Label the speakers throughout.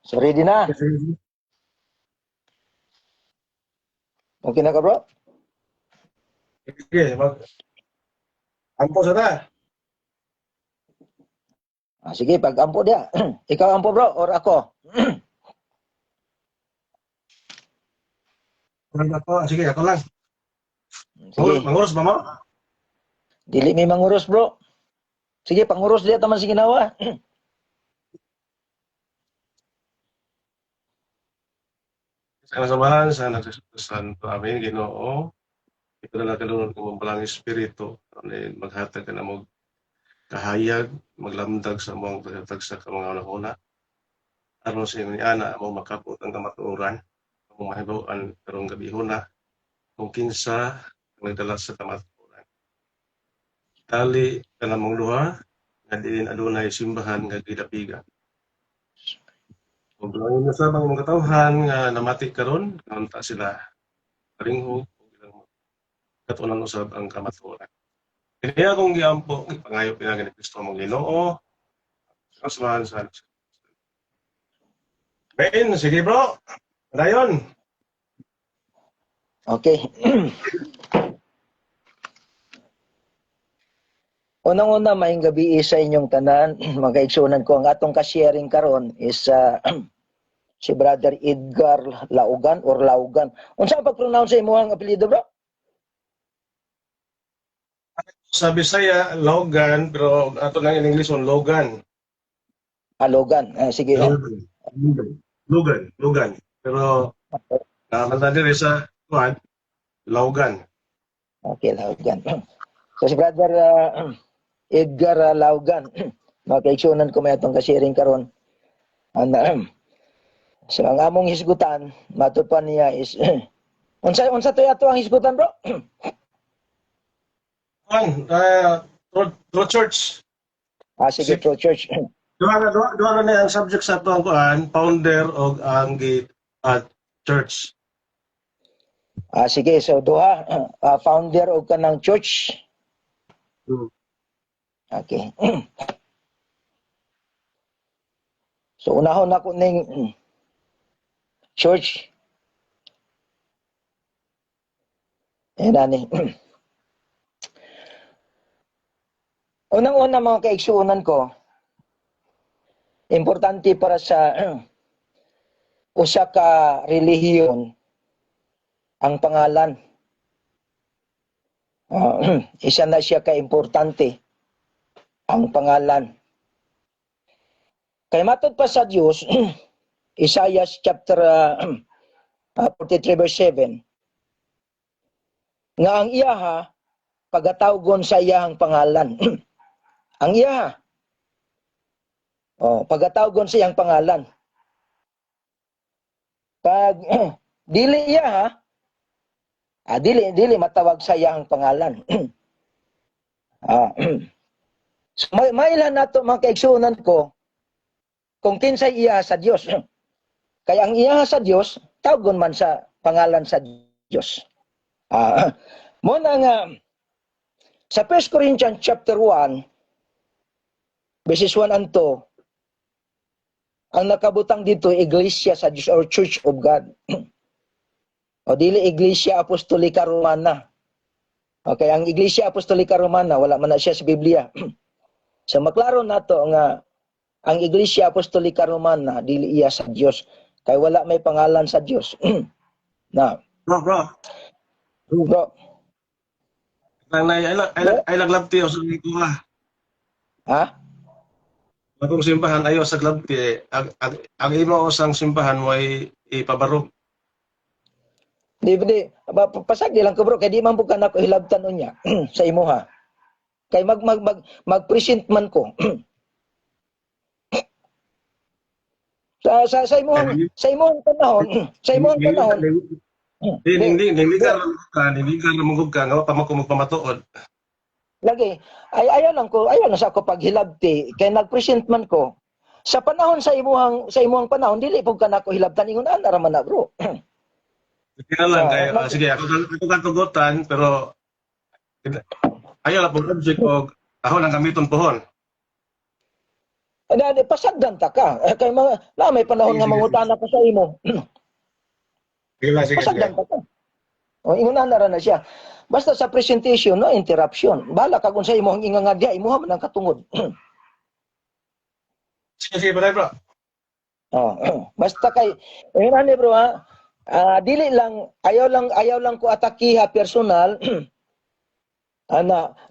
Speaker 1: So ready na? Okay na ka bro?
Speaker 2: Sige, ampo sa ta.
Speaker 1: Sige, pag-ampo dia. Ikaw ampo bro or ako?
Speaker 2: Sige, ako lang.
Speaker 1: Sige.
Speaker 2: Manguros ba mo?
Speaker 1: Dili may mangurus bro. Sige, pangurus dia taman si ginawa.
Speaker 2: Sa samahan sa nagsasasan pa amin, Ginoo. Ito na nakalunod ko mong palang espiritu. Maghatag ka na mo kahayag, maglamdag sa mong paghatag sa mga una-una. Aron sa inyo ni Ana, mo makapot ang kamatuoran. Kung mahibawaan, karong gabi na. Kung kinsa, nagdala sa kamatuoran. Tali ka na mong luha, nga din adunay simbahan nga gidapigan. Kung lang yung sa mga katawhan nga namati karon, kanta sila paringhog o ilang katunan usab ang kamatuoran. Kaya kung giampo, ipangayo pinagani Kristo mong Ginoo. Samahan sa Ben, sige bro. Dayon.
Speaker 1: Okay. Unang-una, maayong gabi sa inyong tanan. Magkaigsunan ko ang atong ka-sharing karon is si Brother Edgar Laugan or Laugan. Unsa ang pag-pronounce sa imo ang apelyido bro?
Speaker 2: Sa Bisaya, Logan, pero ato lang in English on Logan.
Speaker 1: Logan. Sige.
Speaker 2: Logan. Pero mantadi rin sa kuan, Logan.
Speaker 1: Okay, Laugan. So si Brother Edgar Laugan. Magkaigsunan ko may atong ka-sharing karon. So ang among hisgutan, matupan niya is unsa to ato ang hisgutan bro?
Speaker 2: Kuan, True Church.
Speaker 1: Sige, True Church.
Speaker 2: Duha na ang subject sa ato ang kuan, founder og ang church.
Speaker 1: Sige, so duha, founder og kanang church. Okay. So unahon ako ning church. Nani. Unang-una mga kaigsuunan ko, importante para sa usa ka relihiyon ang pangalan. Isa na siya ka-importante ang pangalan. Kay matod pa sa Dios, Isaiah chapter 43 verse 7, nga ang iyaha pagatawgon sa iyahang pangalan. Ang iyaha pagatawgon sa iyang pangalan. Pag dili iyaha, dili matawag sa iyang pangalan. So, mailan nato mga kaigsunan ko kung kinsay iyaha sa Dios. Kaya ang iyaha sa Dios, tawgon man sa pangalan sa Dios. Muna nga sa 1 Corinthians chapter 1 verses 1 and 2, ang nakabutang dito iglesia sa Diyos or Church of God. O dili Iglesia Apostolika Romana. Okay, ang Iglesia Apostolika Romana wala man na siya sa Biblia. So maklaro nato nga ang Iglesia Apostolika Romana dili iya sa Dios kay wala may pangalan sa Dios. Na. Bro.
Speaker 2: I love you sa ito ha.
Speaker 1: Ha?
Speaker 2: Atong simbahan ayo sa glabti, ang imo usang simbahan mo ay ipabarog.
Speaker 1: Di pasag di lang ko bro kay di man bukan ako hilabtan unya sa imo ha. Kay mag-present man ko. sa imong panahon,
Speaker 2: Hindi ka ramugog ka nga pa mo pamatuod.
Speaker 1: Lagi, ayaw na sa ako paghilabti, kay nag-present man ko. Sa panahon sa imuhang panahon, dili po ka na ako hilabtan, ingon ana man na bro.
Speaker 2: Sige lang kayo. Sige, ako katugutan, pero ayaw na pong object o ako nang gamiton pohon.
Speaker 1: Pasagdan ta ka. Kay mga, may panahon
Speaker 2: Sige,
Speaker 1: nga
Speaker 2: sige, sige.
Speaker 1: mangutana ko sa imo.
Speaker 2: Sige lang, sige, sige.
Speaker 1: Pasagdan ta ka. O, ingunan na ra na siya. Basta sa presentation, no interruption. Bala ka kung sa imo ang ingangadya, imuha man ang katungod.
Speaker 2: Sige, sige, patay bro.
Speaker 1: Basta kay, ingunan ni bro ha, dili lang, ayaw lang ko atakiha personal.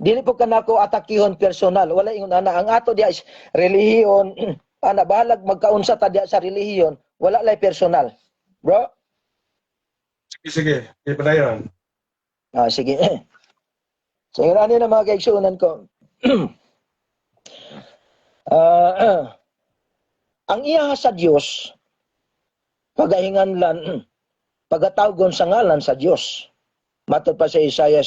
Speaker 1: Dili po kanako atakihon personal. Wala ingon ang ato diya is relihiyon. Bahalag magkaunsa ta diya sa relihiyon, wala lay personal. Bro?
Speaker 2: Sige, sige. Sige, patay yun.
Speaker 1: Sige. So, yun na mga kaigsunan ko. Ang iya sa Dios pagahinganlan pagatawgon sa ngalan sa Dios. Matod pa sa Isaiah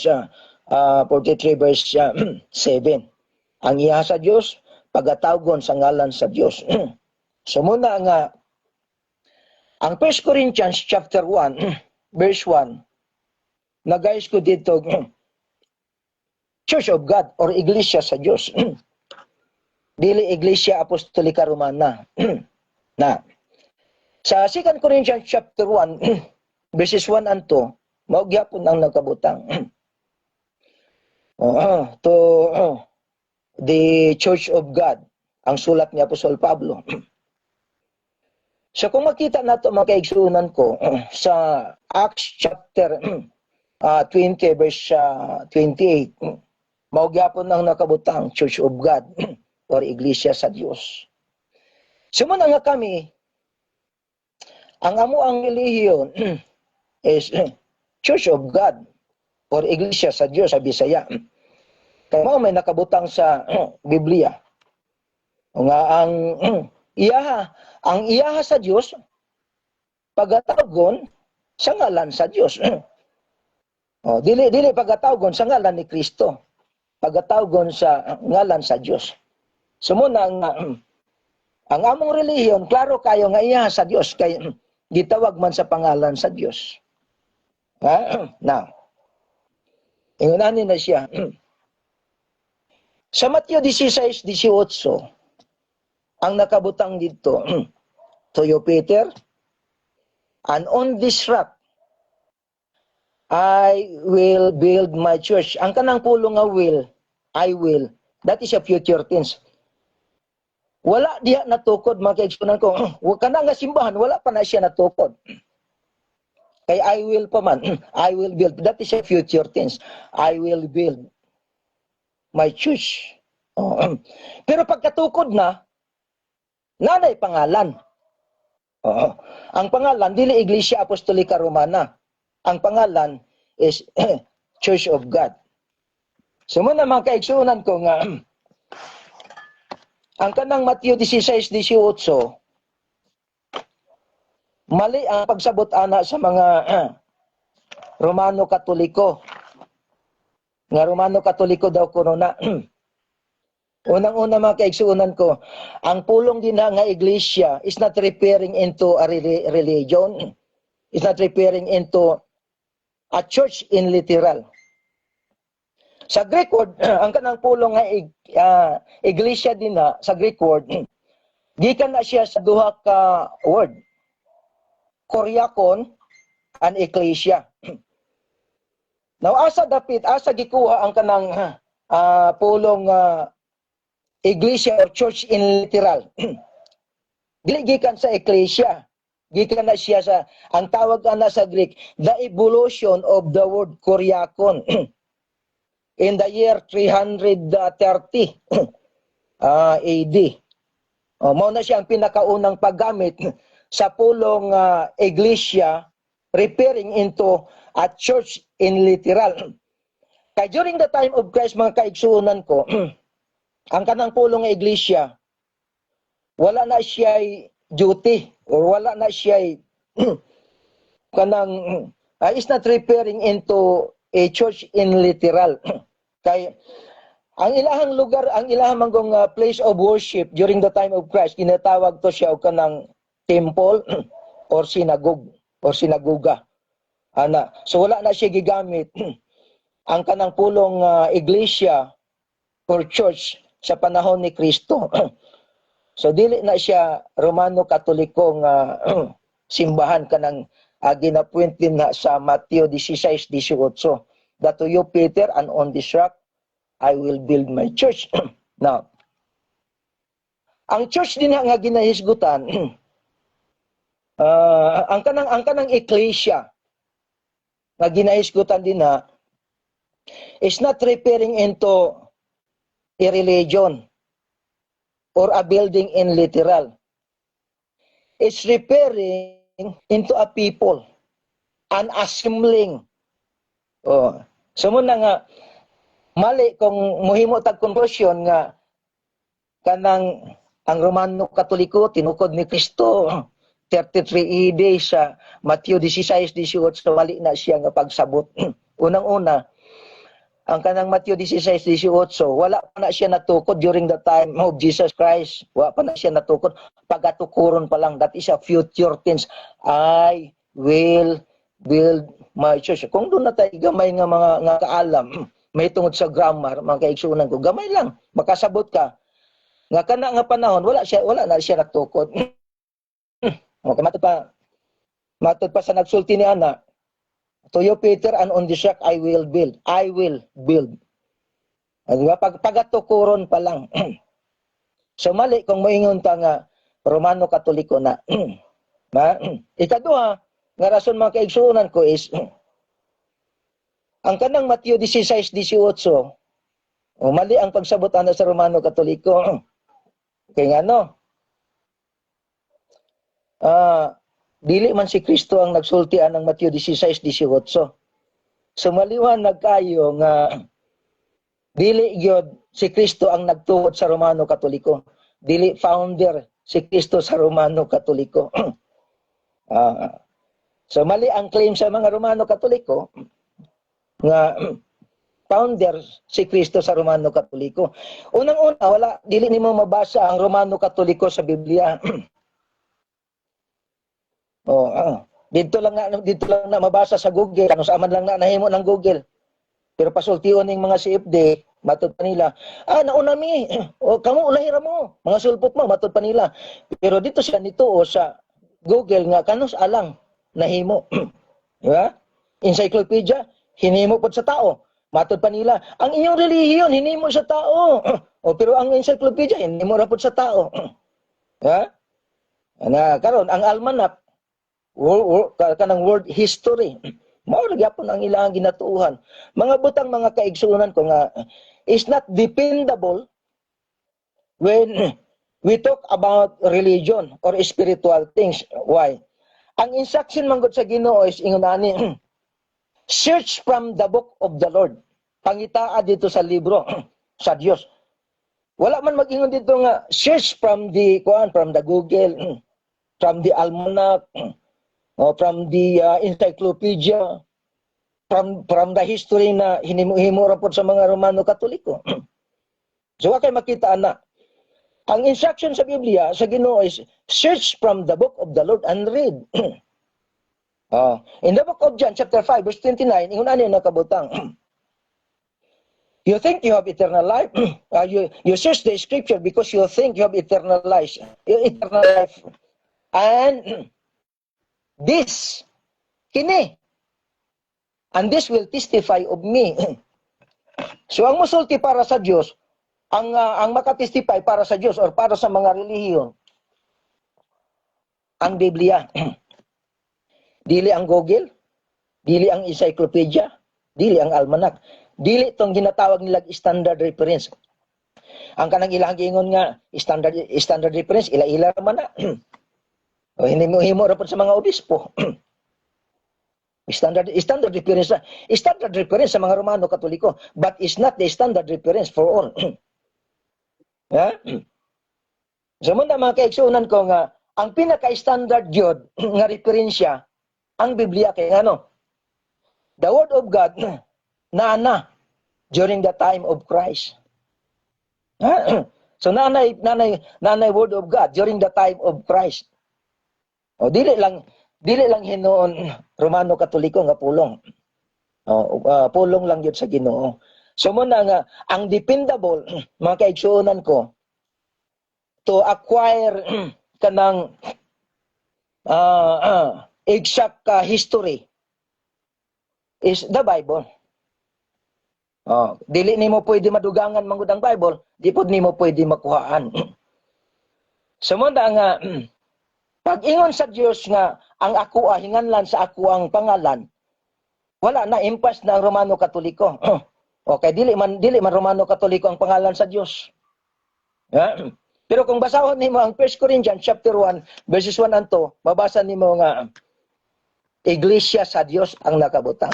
Speaker 1: 43 verse 7. Ang iya sa Dios pagatawgon sa ngalan sa Dios. So muna nga ang 1 Corinthians chapter 1 verse 1 nagais ko dito Church of God or Iglesia sa Dios. Dili Iglesia Apostolika Romana. Na sa 2 Corinthians chapter 1 verses 1 and 2 mao gyapon ang nagkabutang. To the Church of God, ang sulat ni Apostol Pablo. So kung makita nato mga kaigsunan ko sa Acts chapter 20 verse 28, mao gyapon ang nakabutang Church of God or Iglesia sa Dios. Sumuna nga kami ang amo ang relihiyon is Church of God or Iglesia sa Dios sa Bisaya. Kaya mo may nakabutang sa Biblia. Nga ang iyaha sa Dios pagatawgon sa ngalan sa Dios. Dili pagatawgon sa ngalan ni Kristo. Pagatawgon sa ngalan sa Dios. Sumuna ang among relihiyon klaro kayo nga iyaha sa Dios kay gitawag man sa pangalan sa Dios. Now, ingunanin na siya. Sa Mateo 16:18, ang nakabutang dito, Toyo Peter, and on this rock, I will build my church. Ang kanang pulong nga will, I will, that is a future tense. Wala diha natukod, mga kaigsunan ko. Kanang nga simbahan, wala pa na siya natukod. Kay I will pa man, I will build. That is a future tense. I will build my church. Pero pagkatukod na, nanay pangalan. Ang pangalan, dili Iglesia Apostolika Romana. Ang pangalan is Church of God. So muna mga kaigsunan ko nga, ang kanang Mateo 16:18, mali ang pagsabot ana sa mga Romano Katoliko. Nga Romano Katoliko daw kuno na. Unang-una mga kaigsuunan ko, ang pulong din nga iglesia is not referring into a religion. It's not referring into a church in literal. Sa Greek word, ang kanang pulong nga iglesia din na, sa Greek word, gikan na siya sa duha ka word. Koryakon and ecclesia. Now, asa gikuha ang kanang pulong iglesia or church in literal. Dili gikan sa ecclesia. Gikan na siya sa, ang tawag na sa Greek, the evolution of the word koryakon. In the year 330 AD. Mao na siya ang pinakaunang paggamit sa pulong iglesia referring into a church in literal. Kaya during the time of Christ, mga kaigsuunan ko, ang kanang pulong iglesia, wala na siya duty or wala na siya kanang is not referring into a church in literal. Kay ang ilahang lugar, ang ilahang manggong place of worship during the time of Christ, kinatawag to siya og kanang temple or synagogue or sinagoga. So wala na siya gigamit ang kanang pulong iglesia or church sa panahon ni Kristo. So dili na siya Romano Katoliko nga simbahan kanang ginapuint din na sa Mateo 16:18. That to you, Peter, and on this rock I will build my church. Now, ang church din nga ginahisgutan, ang kanang ecclesia nga ginahisgutan din na is not referring into a religion or a building in literal. It's referring into a people, an assembling. Oh, so muna nga mali kung muhimo tag conclusion nga kanang ang Romano Katoliko tinukod ni Kristo 33 AD sa Mateo 16:18 wali na siya nga pagsabot. Unang-una, ang kanang Mateo 16:18 wala pa na siya natukod during the time of Jesus Christ. Wala pa na siya natukod. Pagatukuron pa lang, that is a future tense. I will build my church. Kung doon na tayo gamay nga mga nga kaalam, may tungod sa grammar, mga kaigsunan ko, gamay lang, makasabot ka. Nga kana nga panahon, wala na siya natukod. Okay, matod pa sa nagsulti ni Ana, to you, Peter, and on this rock I will build. I will build. Diba? Pagatukuron pa lang. So mali kung moingon ta nga Romano Katoliko na. Ikaduha, nga rason mga kaigsunan ko is, ang kanang Mateo 16:18, mali ang pagsabot ana sa Romano Katoliko. Kaya nga no, dili man si Kristo ang nagsultian ng Mateo 16:18. So maliwanag kayo nga dili gyud si Kristo ang nagtuhod sa Romano Katoliko. Dili founder si Kristo sa Romano Katoliko. So mali ang claim sa mga Romano Katoliko nga founder si Kristo sa Romano Katoliko. Unang-una, wala dili nimo mabasa ang Romano Katoliko sa Biblia. Dito lang na mabasa sa Google, kung saan man lang na nahimo ng Google. Pero pasultiyon ning mga CFD, matod pa nila, nauna mi, kamo ulahira mo, mga sulpot mo, matod pa nila. Pero dito siya nituo sa Google nga kanus alang nahimo. Diba? Encyclopedia, hinimo pod sa tao. Matod pa nila, ang iyong relihiyon hinimo sa tao. Pero ang encyclopedia hinimo ra pod sa tao. Ha? Na karon ang almanac kanang world history. Mao ra gyapon ang ilang ginatuuhan. Mga butang mga kaigsunan ko nga is not dependable when we talk about religion or spiritual things. Why? Ang instruction man gud sa Ginoo is ingon ani, search from the book of the Lord. Pangitaa dito sa libro sa Dios. Wala man mag-ingon dito nga search from the Google, from the almanac, from the encyclopedia, from the history na hinimo-himo ra pod sa mga Romano Katoliko. So kay makita na ang instruction sa Biblia sa Ginoo is search from the book of the Lord and read. In the book of John chapter 5 verse 29, ingon ani nakabutang. You think you have eternal life? You search the scripture because you think you have eternal life. And this, kini, and this will testify of me. So ang musulti para sa Dios, ang makatestify para sa Dios or para sa mga relihiyon, ang Biblia. Dili ang Google, dili ang encyclopedia, dili ang almanac, dili tong ginatawag nila standard reference. Ang kanang ilang giingon nga standard reference ila-ila man na. O hinimo ra pod sa mga obispo. Standard reference sa mga Romano Katoliko, but is not the standard reference for all. Ha? So muna mga kaigsunan ko nga ang pinaka-standard gyud nga referensya ang Biblia kay ano? The Word of God na during the time of Christ. Ha? So nanay Word of God during the time of Christ. O dili lang hinoon Romano Katoliko nga pulong. Pulong lang yun sa Ginoo. So muna nga ang dependable mga kaigsuonan ko to acquire kanang exact history is the Bible. Dili nimo pwede madugangan mangud ang Bible, di pud nimo pwede makuhaan. Sumunda nga pag-ingon sa Dios nga ang ako hinganlan sa ako ang pangalan, wala na impas na ang Romano Katoliko. Okay, dili man Romano Katoliko ang pangalan sa Dios. Pero kung basahon nimo ang 1 Corinthians chapter 1 verses 1 and 2, mabasa nimo nga Iglesia sa Dios ang nakabutang.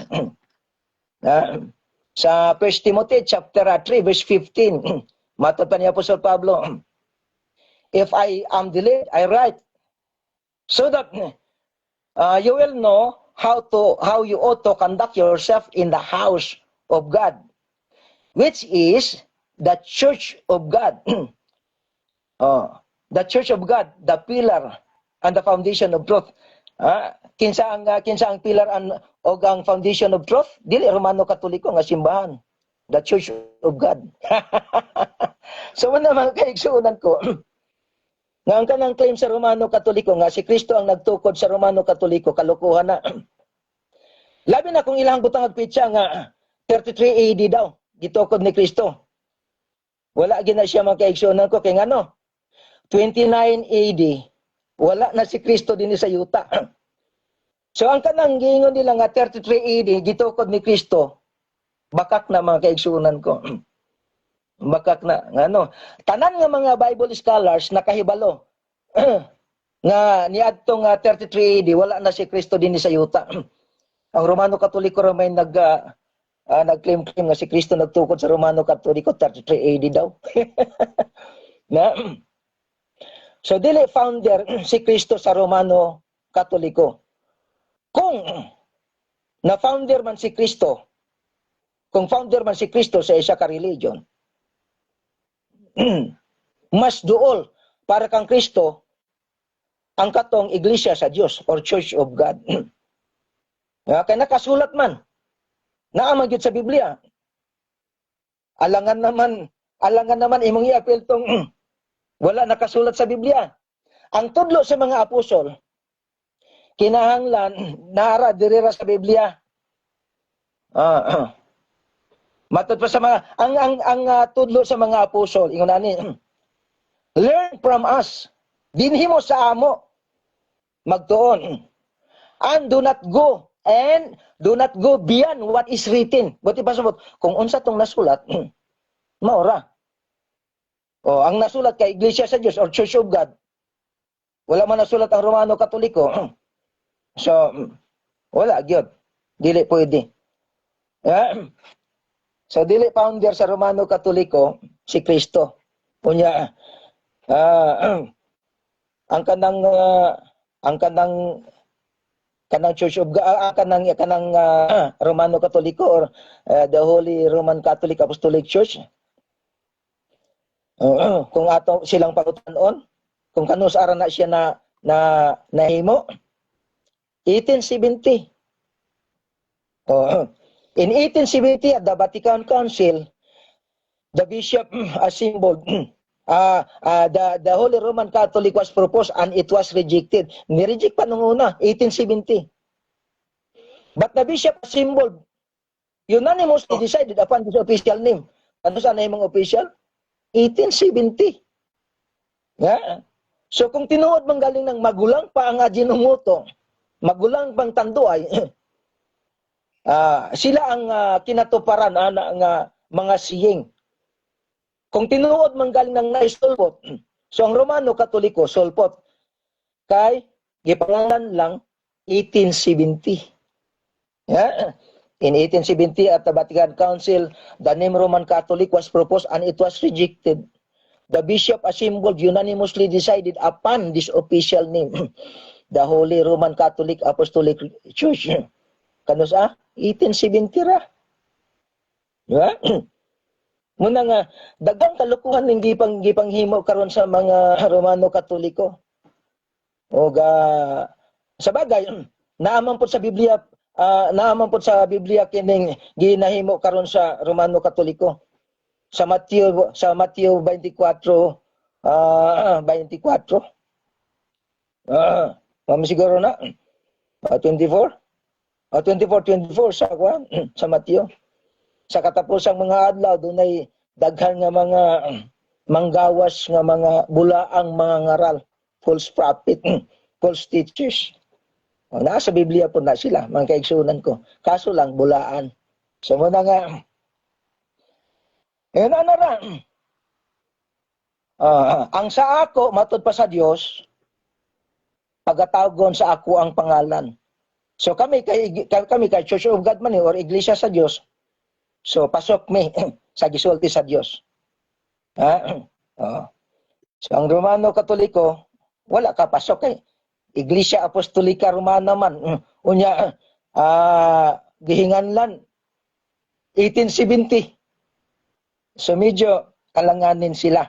Speaker 1: Sa 1 Timothy chapter 3 verse 15, matod pa ni Apostol Pablo, if I am delayed, I write so that you will know how you ought to conduct yourself in the house of God, which is the church of God. The church of God, the pillar and the foundation of truth. Kinsa ang pillar o ang foundation of truth? Dili Romano Katoliko nga simbahan. The church of God. So man mga kaigsuunan ko, nga ang kanang claim sa Romano Katoliko nga si Kristo ang nagtukod sa Romano Katoliko, kalokohan na. Labi na kung ilang butang agpitsa nga 33 AD daw, gitukod ni Kristo. Wala gina siya mga kaigsuunan ko, kaya ano, 29 AD, wala na si Kristo din sa yuta. So ang kanang giingon nila nga 33 AD, gitukod ni Kristo, bakak na mga kaigsuunan ko. Bakak na. Ano, tanan nga mga Bible scholars nakahibalo nga niadtong 33 AD, wala na si Kristo din sa yuta. Ang Romano Katoliko may nag-claim nga si Kristo nagtukod sa Romano Katoliko 33 AD daw. Na, so dili founder si Kristo sa Romano Katoliko. Kung na-founder man si Kristo, kung founder man si Kristo sa isa ka religion, mas duol para kang Kristo ang katong iglesia sa Dios or Church of God. Kaya nakasulat man, naamang yun sa Biblia. Alangan naman imong i-appeal tong wala nakasulat sa Biblia. Ang tudlo sa mga apostol, kinahanglan nara dirira sa Biblia. Matod pa sa mga ang tudlo sa mga apostol, ingon ani, learn from us. Dinhimo sa amo magtuon. And do not go beyond what is written. Buti pa sabot, kung unsa tong nasulat, maora. Ang nasulat kay Iglesia sa Diyos or Church of God, wala man nasulat ang Romano Katoliko. So, wala, gyud. Dili pwede. So, dili founder sa Romano Katoliko, si Kristo. Kunya, ang kanang Church of God, kanang Romano Katoliko or the Holy Roman Catholic Apostolic Church, kung ato silang pangutanon, kung kanus ara na siya nahimo, 1870. In 1870 at the Vatican Council, the bishop assembled, the Holy Roman Catholic was proposed and it was rejected. Ni-reject pa nung una, 1870. But the bishop assembled, unanimously decided upon this official name. Ano sa name ng official? 1870. So kung tinuod man galing ng magulang pa ang Ajinomoto, magulang pang Tanduay, sila ang kinatuparan ng mga siying. Kung tinuod man galing ng naisulpot, so ang Romano Katoliko, sulpot, kay gipangalan lang 1870. In 1870 at the Vatican Council, the name Roman Catholic was proposed and it was rejected. The bishop assembled unanimously decided upon this official name, the Holy Roman Catholic Apostolic Church. Kanus 1870 ra. Muna nga, dagang kalukuhan ng gipanghimo karon sa mga Romano Katoliko. Sa bagay, naaman po sa Biblia, kining ginahimo karon sa Romano Katoliko. Sa Mateo 24, 24. Mami siguro na. 24. 24 sa kuan sa Mateo. Sa katapusang mga adlaw dunay daghan nga mga manggawas nga mga bulaang mga ngaral, false prophet, false teachers. Nasa Biblia po na sila, mga kaigsunan ko. Kaso lang bulaan. So muna nga ang sa ako matud pa sa Dios pagatawgon sa ako ang pangalan. So kami kay Church of God man or Iglesia sa Dios. So pasok mi sa gisulti sa Dios. So ang Romano Katoliko wala ka pasok kay Iglesia Apostolika Romana man. Unya gihinganlan 1870. So medyo kalanganin sila.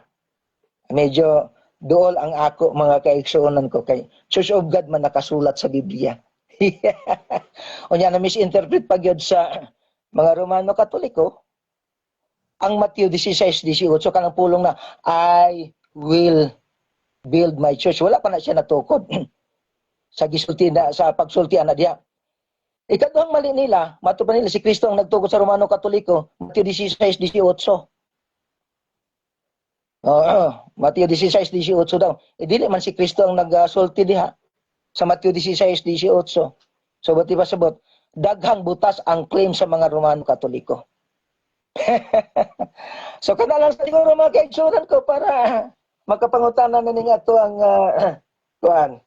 Speaker 1: Medyo dool ang ako mga kaigsuonan ko kay Church of God man nakasulat sa Biblia. Unya na misinterpret pa gyud sa mga Romano Katoliko ang Mateo 16:18 so kanang pulong na I will build my church. Wala pa na siya natukod sa gisulti na sa pagsultian na diha. Ikaduhang mali nila, matud pa nila si Kristo ang nagtukod sa Romano Katoliko, Mateo 16:18. Mateo 16:18 daw. Dili man si Kristo ang nagsulti diha sa Mateo 16:18. So bati ba sabot, daghang butas ang claim sa mga Romano Katoliko. So kana lang siguro mga kaigsunan ko para makapangutanan na ninyo ato ang kuan.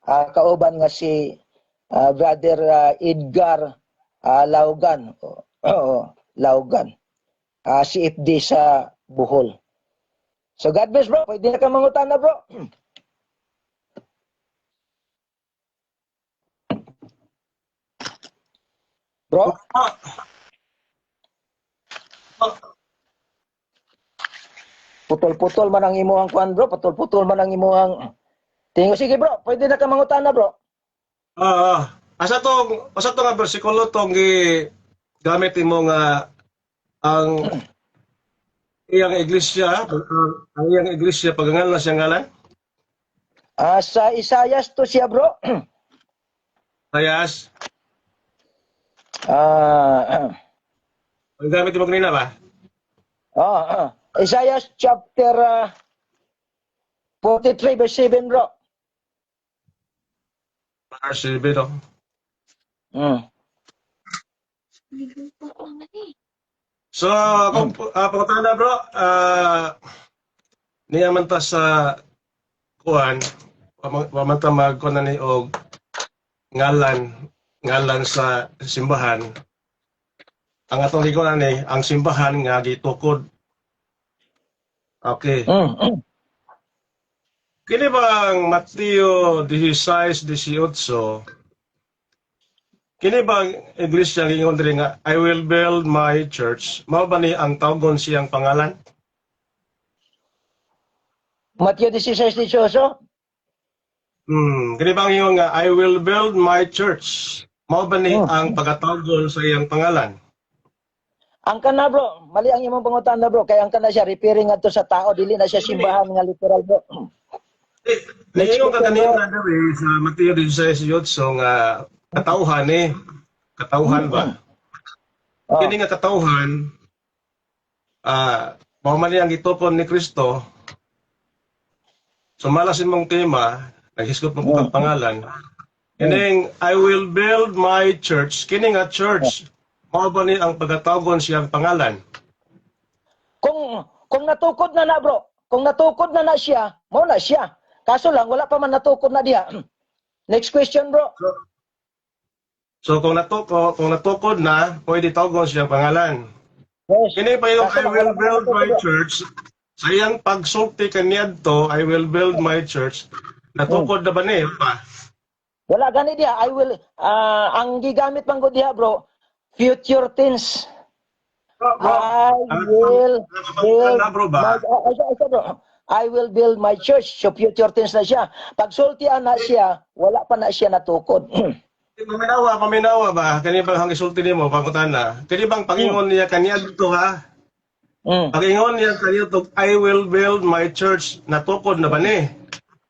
Speaker 1: Kauban nga si Brother Edgar Laugan. Laugan. CFD sa Bohol. So God bless bro. Pwede na ka mangutana bro. Bro? Putol-putol man ang imuhang kuan bro. Putol-putol man ang imuhang tingin. Sige bro. Pwede na ka mangutana bro.
Speaker 2: Asa to nga bersikulo tong gamit mo nga ang iyang iglesia pagangalan siya ngalan?
Speaker 1: Sa Isayas to siya bro.
Speaker 2: Sayas.
Speaker 1: Ang
Speaker 2: gamit mo kanina ba?
Speaker 1: Isaiah chapter 43 verse 7 bro.
Speaker 2: Verse 7 no? So, pangutana bro, niya man ta sa kuan, waman ta magkuan ni og ngalan sa simbahan. Ang atong ligon ni ang simbahan nga gitukod. Okay. Kini bang Mateo 16:18? Kini bang iglesia gingon diri nga I will build my church? Mao ba ni ang tawgon siyang pangalan?
Speaker 1: Mateo 16:18.
Speaker 2: Kini bang gingon nga I will build my church? Mao ba ni ang pagkatawgon sa iyang pangalan?
Speaker 1: Ang kana bro, mali ang imong pangutana bro, kay ang kana siya referring adto sa tao, dili na siya simbahan nga literal bro.
Speaker 2: Ngayon ka kanina diri sa Mateo 16:18 nga katauhan katauhan ba? Kini nga katauhan mao man ang gitupon ni Kristo. Sumalasin mong tema, naghisgot mo kang pangalan. Kining I will build my church. Kini nga church mao ba ni ang pagkatawgon siyang pangalan?
Speaker 1: Kung natukod na bro, kung natukod na siya, mao na siya. Kaso lang wala pa man natukod na diha. Next question bro.
Speaker 2: So kung natukod na, pwede tawgon siyang pangalan.
Speaker 1: Yes.
Speaker 2: Kini pa yung I will build my church. Sa iyang pagsulti kaniadto, I will build my church. Natukod na ba ni?
Speaker 1: Wala gani diha. I will ang gigamit man gud diha bro, future tense. I will build I will build my church. So future tense na siya. Pag sultian na siya, wala pa na siya natukod.
Speaker 2: Paminawa ba? Kani bang hangisulti nimo pangutana? Kani bang pangingon niya kaniadto ha? Pag-ingon niya kayo to, I will build my church, natukod na ba ni?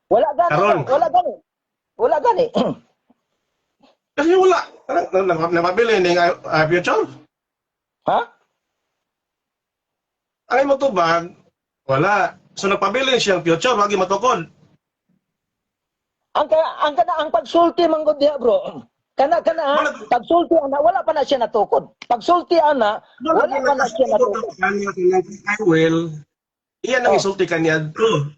Speaker 1: Wala gani,
Speaker 2: Karon.
Speaker 1: wala gani. Wala gani.
Speaker 2: Kasi wala. Napabili ng future.
Speaker 1: Ha?
Speaker 2: Ang mo tubag, wala. So nagpabili siyang future, wagi matukod.
Speaker 1: Ang pagsulti man gud diha, bro. Kana pagsulti ana wala pa na siya natukod. Pagsulti ana wala pa na siya natukod.
Speaker 2: I will. Iyan ang isulti kaniya.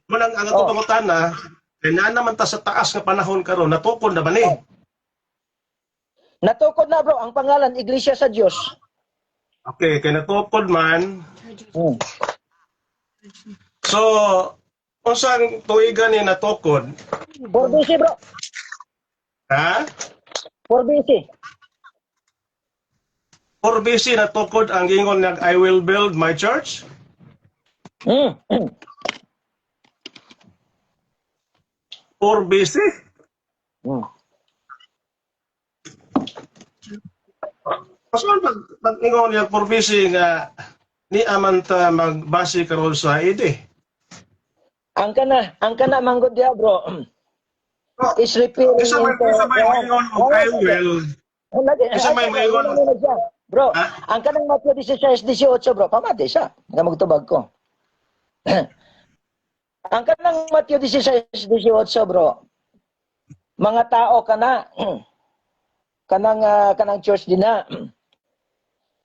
Speaker 2: Manang ang ato pangutana, kaya naman ta sa taas nga panahon karon natukod na ba ni?
Speaker 1: Natukod na, bro, ang pangalan Iglesia sa Dios.
Speaker 2: Okay, kaya natukod man. So, unsang tuigan ni natukod?
Speaker 1: 4 BC, bro.
Speaker 2: Ha?
Speaker 1: 4 BC.
Speaker 2: 4 BC natukod ang gingon nag I will build my church. 4 BC? Paano pag-ingon niya 4 BC nga ni amanta magbase karon sa ide?
Speaker 1: Ang kana manggod diha, bro. Is referring
Speaker 2: Isa may ingon og I will. Isa may ingon.
Speaker 1: Bro,
Speaker 2: Ha?
Speaker 1: ang kanang Mateo 16:18, bro, pamati siya. Nga magtubag ko. Ang kanang Mateo 16:18, bro. Mga tao kana kanang church din na.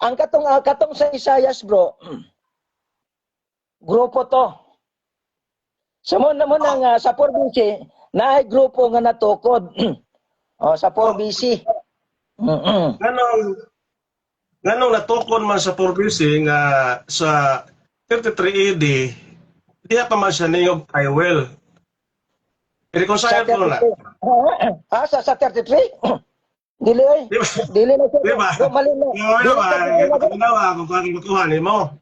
Speaker 1: Ang katong sa Isaias, bro. Grupo to. Sa mo nang sa 4 BC, naay grupo nga natukod. Sa 4 BC.
Speaker 2: Nganong natukod man sa 4 BC nga sa 33 AD, diya pa man siya niyog I will. I-reconcile ko na.
Speaker 1: Sa 33? Dili ay.
Speaker 2: Di ba?
Speaker 1: Dili na siya.
Speaker 2: Di ba?
Speaker 1: Bro, mali na.
Speaker 2: Ano ba? Pagkinawa kung paano makuha ni mo.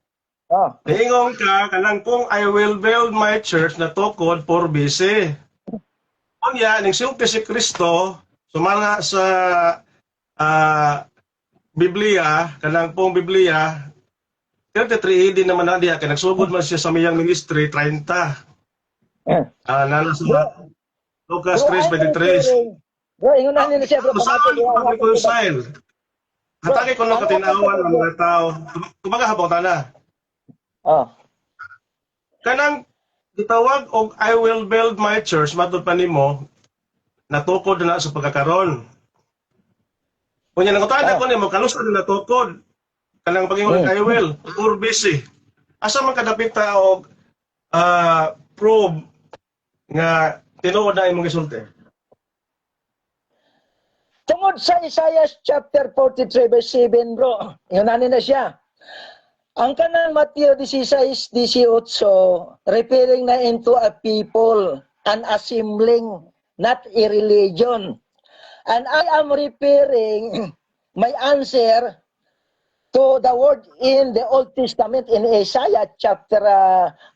Speaker 2: Naingon ka, kanang kung I will build my church na tukod 4 BC. Kunya, ning siyempre si Kristo, sumala sa Biblia, kanang pong Biblia, 33 AD naman na diya, kaya nagsugod man siya sa miyang ministry, 30. Nalo sa Lucas 3:23.
Speaker 1: Bro, ingon na nila siya, bro.
Speaker 2: Saan pag-reconcile? Hatagi ko nung katinawan ng mga tao. Kumaga habang tana. Kanang gitawag og I will build my church, matod pa nimo, natukod na sa pagkakaroon. Kunya nang utana ko nimo, kalusa na natukod. Kanang pag-ingon I will, or busy. Asa man kadapit ta og prove nga tinuod na imong gisulti.
Speaker 1: Tungod sa Isaiah chapter 43 verse 7, bro. Yun na siya. Ang kanang Mateo 16:18, referring na into a people, an assembling, not a religion. And I am referring my answer to the word in the Old Testament in Isaiah chapter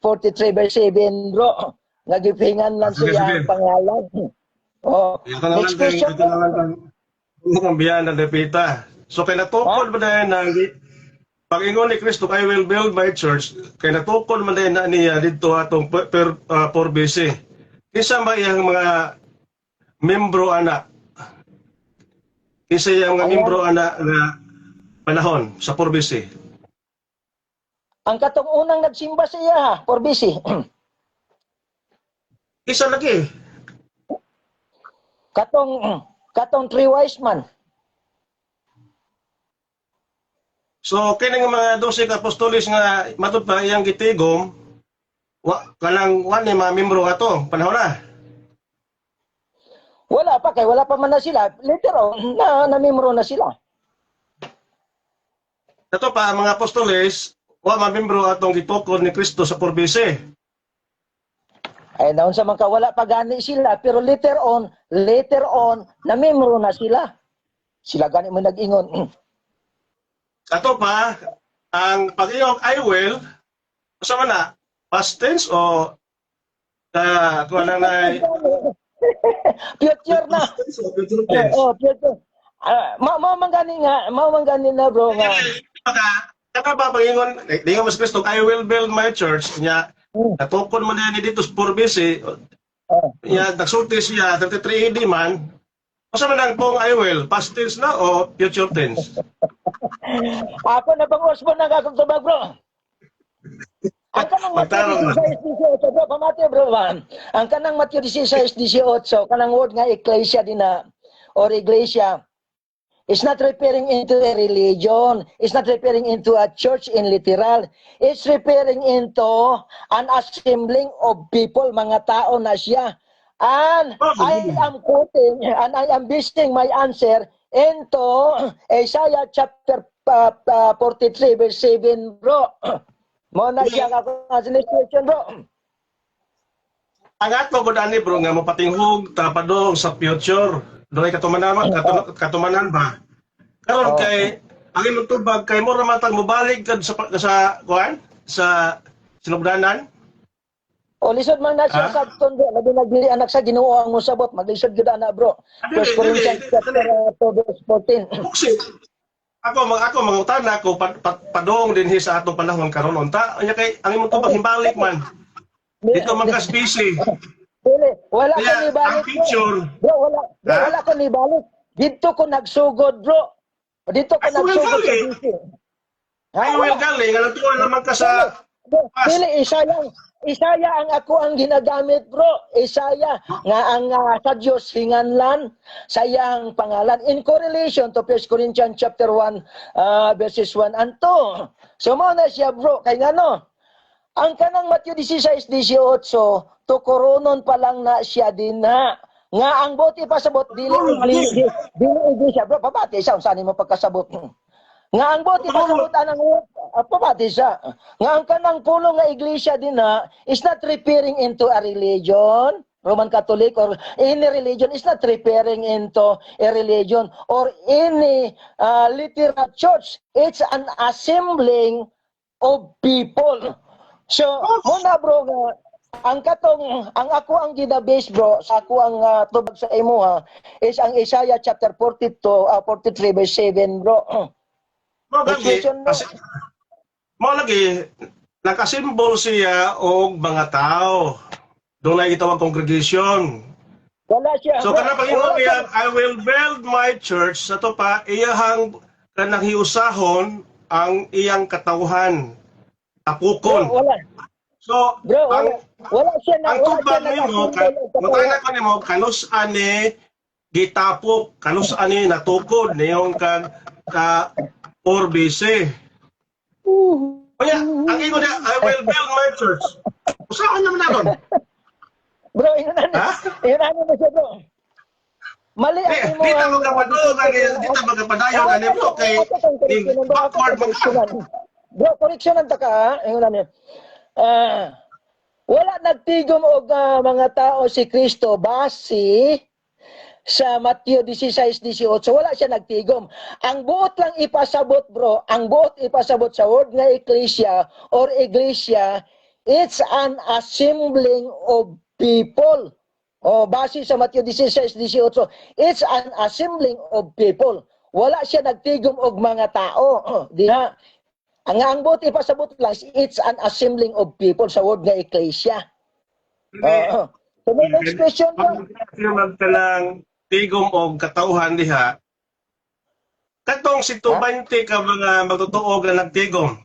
Speaker 1: 43 verse 7, bro. Nagifingan lang siya ang pangalan. Next question.
Speaker 2: Kung biyan ng depita. So kay natukod ba na nang pag-ingon ni Kristo, I will build my church, kay natukod man na niya dito atong 4 BC. Kinsa ba iyang mga membro anak? Kinsa iyang mga membro anak nga panahon sa 4 BC?
Speaker 1: Ang katong unang nagsimba siya, 4 BC.
Speaker 2: Isa lagi.
Speaker 1: Katong three wise man.
Speaker 2: So kining mga 12 ka apostoles nga matud pa iyang gitigom, kanang ni mga membro ato panahon na.
Speaker 1: Wala pa man na sila. Later on, na-memro na sila.
Speaker 2: Dato pa mga apostoles, mga membro atong gitukod ni Kristo sa 4 BC.
Speaker 1: Ay naon sa mga wala pa gani sila, pero later on, na-memro na sila. Sila gani mo nag-ingon.
Speaker 2: Dato pa ang pag-iyog I will, sa na past tense o kuha na
Speaker 1: Future na. Future. Mao man gani na, bro nga.
Speaker 2: Kaya ba pangingon, di nga mas Kristo, I will build my church, niya,
Speaker 1: Hmm.
Speaker 2: natukon mo na dito sa Purbisi,
Speaker 1: Oh.
Speaker 2: niya, nagsulti siya, 33 AD man, masa man ang pong I will, past tense na o future tense?
Speaker 1: Ako na bang Osborne na kakong tubag, bro? Ang kanang Matthew
Speaker 2: Magtarong na.
Speaker 1: 16:18, bro, pamati, bro, ba? Ang kanang Matthew 16:18, kanang word nga ecclesia din na, or iglesia, is not referring into a religion. It's not referring into a church in literal. It's referring into an assembling of people, mga tao na siya. And I am quoting, and I am basing my answer into Isaiah chapter 43, verse 7, bro. Mo na siya ako translation, bro.
Speaker 2: Ang ato ko dani bro, nga mo patinghog, tapadong sa future. Doon ay katumanan ba? Karon kay, ang imong tubag, kay mo ramatang mobalik ka sa kuan? Sa sinugdanan?
Speaker 1: O lisod man na siya sa tondo, labi nagdili anak sa Ginoo ang mosabot, maglisod gyud ana, bro. 1 Corinthians chapter 2 verse 14.
Speaker 2: Buksi. Ako mangutan ako padong din sa atong panahon karon unta. Anya kay ang imong tubag himbalik man. Dito man ka busy.
Speaker 1: Dili, wala ko
Speaker 2: Kaya
Speaker 1: ni
Speaker 2: ang
Speaker 1: balik.
Speaker 2: picture,
Speaker 1: Bro, wala ko ni balik. Dito ko nagsugod, bro. Dito ko
Speaker 2: Ay, will
Speaker 1: nagsugod sa
Speaker 2: gali.
Speaker 1: DC.
Speaker 2: ay will galing, nga natuwa naman ka sa
Speaker 1: Dili, Isaya ang ako ang ginagamit, bro. Isaya nga ang sa Dios hinganlan sa iyang pangalan in correlation to 1 Corinthians chapter 1 verses 1 and 2. So mo na siya, bro, kay ngano? Ang kanang Matthew 16:18 to koronon pa lang na siya din na nga ang boti pasabot dili iglesia, bro, pabati siya unsa mo pagkasabot. Nga ang boti pasabot anang pabati siya. Nga ang kanang pulo nga iglesia din na is not referring into a religion, Roman Catholic or any religion is not referring into a religion or any literal church. It's an assembling of people. So, muna bro, ang ako ang gina-base bro, sa ako ang tubag sa imo ha, is ang Isaiah chapter 42, 43 verse 7 bro.
Speaker 2: mo lagi, mo lagi nakasimbol siya og mga tao. Doon ay gitawag congregation.
Speaker 1: Wala siya.
Speaker 2: So
Speaker 1: bro,
Speaker 2: kana pangingon niya, I will build my church sa to pa iyahang kanang hiusahon ang iyang katawhan. Tapukon.
Speaker 1: Bro, wala.
Speaker 2: So,
Speaker 1: Bro, wala siya na.
Speaker 2: ang tubag nimo, mutay na ko nimo, kanus ani gitapok, kanus ani natukod niyong ka Orbise. Kaya, ang ingon niya, I will build my church. Usahan naman naman.
Speaker 1: Bro, yun ano mo siya bro. Mali ang imo.
Speaker 2: Di ta magkapadayon, di ta magkapadayon, ano po kay backward mga.
Speaker 1: Bro, correction ang taka, yun ano. Wala nagtigom og mga tao si Kristo base sa Matthew 16:18. Wala siya nagtigom. Ang buot lang ipasabot, bro, ang buot ipasabot sa word nga ecclesia or iglesia, it's an assembling of people. O base sa Matthew 16:18, it's an assembling of people. Wala siya nagtigom og mga tao. Diha. Ang buot ipasabot lang, it's an assembling of people sa word nga ecclesia. Oo. So, may next question po.
Speaker 2: Pag magtalang tigom o katauhan diha, katong si 20 ka mga magtutuog na nagtigom,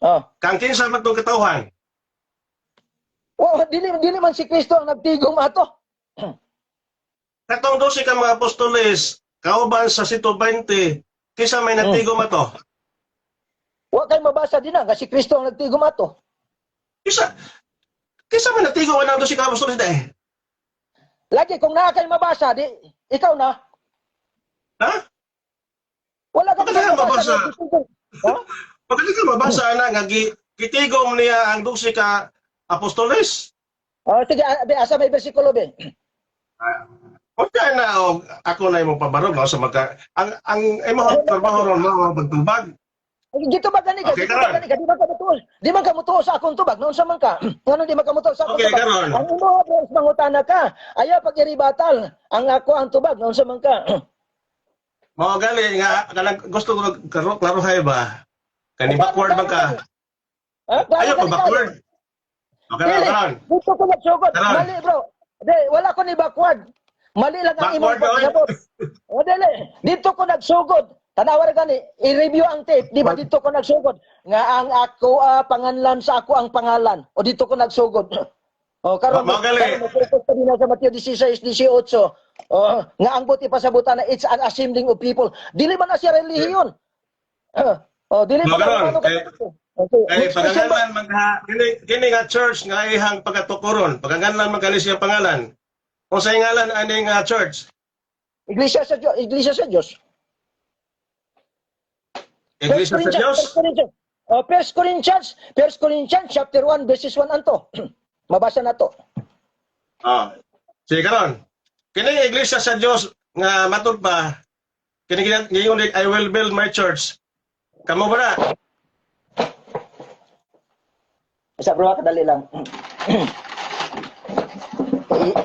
Speaker 1: Oh.
Speaker 2: kang kinsa man tong katauhan?
Speaker 1: Oh, dili man si Kristo ang nagtigom ato.
Speaker 2: Katong 12 ka mga apostoles, kauban sa si 20, kinsa may nagtigom ato?
Speaker 1: Wa kay mabasa din nga si Kristo ang nagtigom ato.
Speaker 2: Kinsa man nagtigom ang 12 ka apostoles dai?
Speaker 1: Lagi kung naa kay mabasa, di ikaw na.
Speaker 2: Ha?
Speaker 1: Wala ka
Speaker 2: Bakit ka mabasa?
Speaker 1: Ha?
Speaker 2: Pagkali ka mabasa na nga gitigom niya ang 12 ka apostoles.
Speaker 1: Oh, sige, asa may bersikulo be.
Speaker 2: Okay na ako na imong pabarog sa magka ang imong trabaho ron mo pagtubag.
Speaker 1: Dito ba gani ka?
Speaker 2: Okay,
Speaker 1: Dito ba gani ka? Di man ka mutuos. Di man ka mutuos sa akong tubag. Noon sa man ka. Ngano di man ka mutuos sa akong
Speaker 2: Okay,
Speaker 1: tubag?
Speaker 2: karon.
Speaker 1: Ang imo bros mangutana ka. Ayaw pag iribatal. Ang ako ang tubag. Noon sa man ka.
Speaker 2: Mao gali nga kanang gusto ko klaruhay ba. Kani backward man ka.
Speaker 1: Ha? Klaro
Speaker 2: Ayaw
Speaker 1: ka
Speaker 2: pag backward. Okay
Speaker 1: Dili,
Speaker 2: na, karon.
Speaker 1: dito ko nagsugod.
Speaker 2: Karon.
Speaker 1: Mali, bro. Di, wala ko ni backward. Mali lang ang imong
Speaker 2: Backward, oy.
Speaker 1: pagsabot. O, dili. Dito ko nagsugod. Tanawar gani, i-review ang tape. Di ba dito ko nagsugod? Nga ang ako, panganlan sa ako ang pangalan. O dito ko nagsugod. O, karon
Speaker 2: Magali.
Speaker 1: mo-focus ka din na sa Mateo 16, 18. O, nga ang buti pasabutan na it's an assembling of people. Dili man na siya relihiyon. O, dili man
Speaker 2: Magaron,
Speaker 1: na
Speaker 2: kay-
Speaker 1: Okay.
Speaker 2: Kay
Speaker 1: Next question ba?
Speaker 2: paganganlan kini nga church nga ihang pagatukoron. Paganganlan man kani siya pangalan. Kung sa ngalan ani nga church.
Speaker 1: Iglesia sa Diyos. Iglesia sa Diyos.
Speaker 2: Iglesia sa Dios.
Speaker 1: First Corinthians chapter 1 verses 1 anto. Mabasa na to.
Speaker 2: Ah. Sige karon. Kini iglesia sa Dios nga matud pa kini ngayon I will build my church. Kamo ba na?
Speaker 1: Isa bro, kadali lang.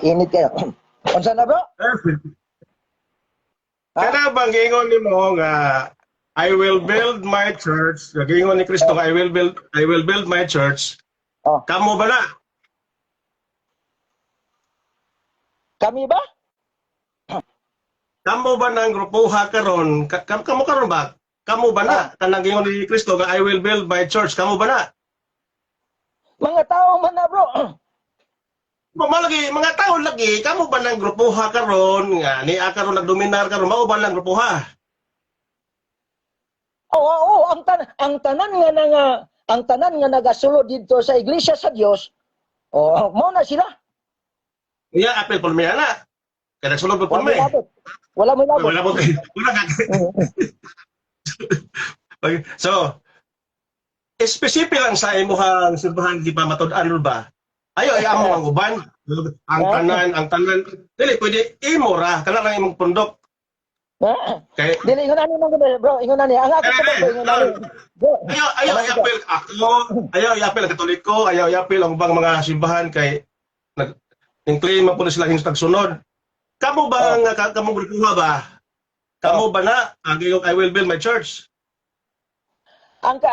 Speaker 1: Init kayo. Unsa na bro?
Speaker 2: Kana bang gingon nimo nga I will build my church. Gingon ni Kristo nga I will build my church.
Speaker 1: Oh,
Speaker 2: Kamo ba na?
Speaker 1: kami ba?
Speaker 2: Kamo ba nang grupuha karon? Kamo karon ba? Kamo ba na? Kanang gingon ni Kristo nga I will build my church. Kamo ba na?
Speaker 1: Mga tao man na bro.
Speaker 2: Malagi mga tao lagi kamo ba nang grupuha karon nga ni karon nagdominar karon mao ba lang grupuha?
Speaker 1: Oo, ang tanan nga nagasulod dito sa iglesia sa Dios. Oh, mo na sila.
Speaker 2: Iya apel por mi ana. Kada sulod po mi.
Speaker 1: Wala mo labot.
Speaker 2: Wala mo kay. Wala ka. Okay. So, specific lang sa imuhang simbahan di pa matud-an ba? Ayo ay amo ang uban. Ang tanan dili pwede imo ra kana lang imong pundok. Kay
Speaker 1: Dili ingon ani man bro, ingon ani. Ang ako sa ingon ani.
Speaker 2: ayaw i-appeal ako, ayaw i-appeal ang Katoliko, ayaw i-appeal ang bang mga simbahan kay nag-claim man po na sila yung tagsunod. Kamo ba nga kamo grupuha ba? Kamo ba na ang I will build my church?
Speaker 1: Ang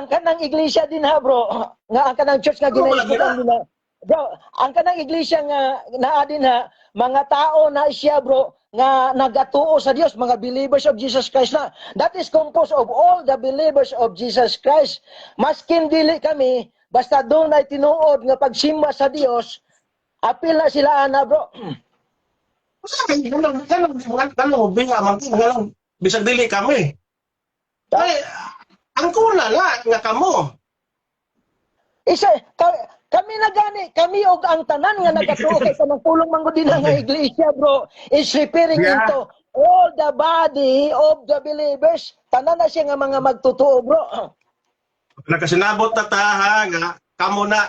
Speaker 1: kanang iglesia din ha bro, nga ang kanang church nga
Speaker 2: Ano ba
Speaker 1: ginaiskutan din ha. Bro, ang kanang iglesia nga naa din ha, mga tao na siya bro, nga nagatuo sa Dios, mga believers of Jesus Christ na. That is composed of all the believers of Jesus Christ. Maskin dili kami, basta doon ay tinuod nga pagsimba sa Dios, apil na sila ana bro.
Speaker 2: Kanang biya man kanang bisag dili kami. Ay, ang kuna nga kamo.
Speaker 1: Isa, kami na gani, kami og ang tanan nga nagatuo kay kanang pulong manggod din nga iglesia bro is referring
Speaker 2: Yeah.
Speaker 1: into all the body of the believers. Tanan na siya nga mga magtotoo bro.
Speaker 2: Nakasinabot na taha nga kamo na.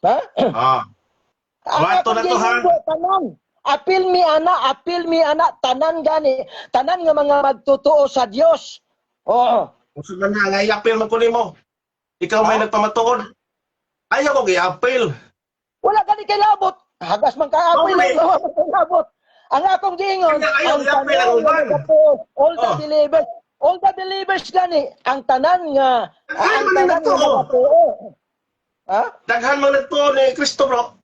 Speaker 1: Ha?
Speaker 2: Ah.
Speaker 1: Ang
Speaker 2: Wato
Speaker 1: akong
Speaker 2: na to, ha?
Speaker 1: giingin, bro, tanan. Apil mi ana, tanan gani, tanan nga mga magtotoo sa Dios. Oo.
Speaker 2: Usa man nga i-appeal man ko nimo. Ikaw may nagpamatuod. Ayaw ko gi-appeal.
Speaker 1: Wala gani kay labot. Hagas man ka apil
Speaker 2: Okay.
Speaker 1: lang wala man kay labot. Ang akong giingon,
Speaker 2: Ayaw,
Speaker 1: ang
Speaker 2: i-appeal
Speaker 1: tanan
Speaker 2: ang
Speaker 1: nga
Speaker 2: uban.
Speaker 1: nagatuo,
Speaker 2: Oh.
Speaker 1: all the believers gani, ang tanan nga,
Speaker 2: Ay,
Speaker 1: ang
Speaker 2: man
Speaker 1: tanan nga
Speaker 2: nagatuo.
Speaker 1: nagatuo. Ha?
Speaker 2: Daghan man nagtuo ni Kristo bro.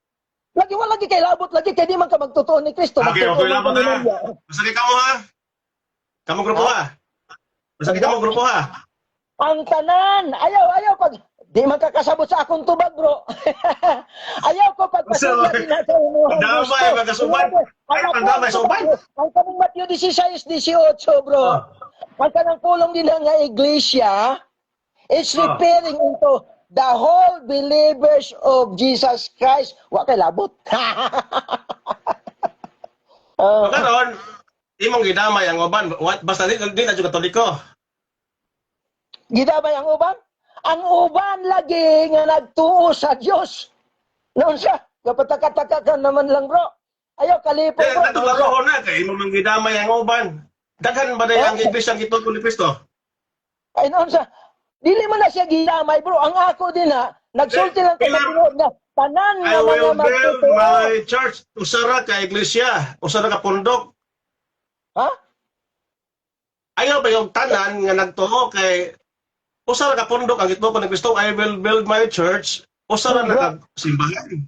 Speaker 1: Wala lagi kay labot lagi kay di man ka magtotoo ni Kristo.
Speaker 2: Okay,
Speaker 1: Magtotoo
Speaker 2: okay lang
Speaker 1: man
Speaker 2: ba
Speaker 1: ka
Speaker 2: na?
Speaker 1: niya.
Speaker 2: Basta kay kamo ha. Kamo grupo ha. Basta kay kamo grupo ha.
Speaker 1: Ang tanan, ayaw pag di makakasabot sa akong tubag, bro. Ayaw ko pagpasugya
Speaker 2: So,
Speaker 1: din sa inyong
Speaker 2: damay, magkasuban. Ayaw, damay, suban.
Speaker 1: Ang kanang Mateo 16, 18, bro.
Speaker 2: Oh.
Speaker 1: Ang kanang pulong din nga iglesia, it's
Speaker 2: Oh.
Speaker 1: referring into the whole believers of Jesus Christ. Wa kay labot.
Speaker 2: So karon, imong gidamay ang uban. Basta di na jud Katoliko.
Speaker 1: Gidabay ang uban? Ang uban lagi nga nagtuo sa Dios. Noon siya, kapataka-taka ka naman lang bro. Ayaw kalipo
Speaker 2: Kaya
Speaker 1: bro.
Speaker 2: natularo na kay imong mang gidamay ang uban. Daghan ba day ang iglesia gituod ni Kristo?
Speaker 1: Ay noon siya, dili man na siya gidamay bro. Ang ako din ha, nagsulti lang ko sa tinuod na tanan
Speaker 2: I
Speaker 1: nga
Speaker 2: will
Speaker 1: mga
Speaker 2: build
Speaker 1: magtutuo.
Speaker 2: my church. Usara ka iglesia, usara ka pundok.
Speaker 1: Ha?
Speaker 2: Ayaw ba yung tanan nga nagtuo kay usa ra ka pundok ang gituko ni Kristo, I will build my church. Usa ra na simbahan.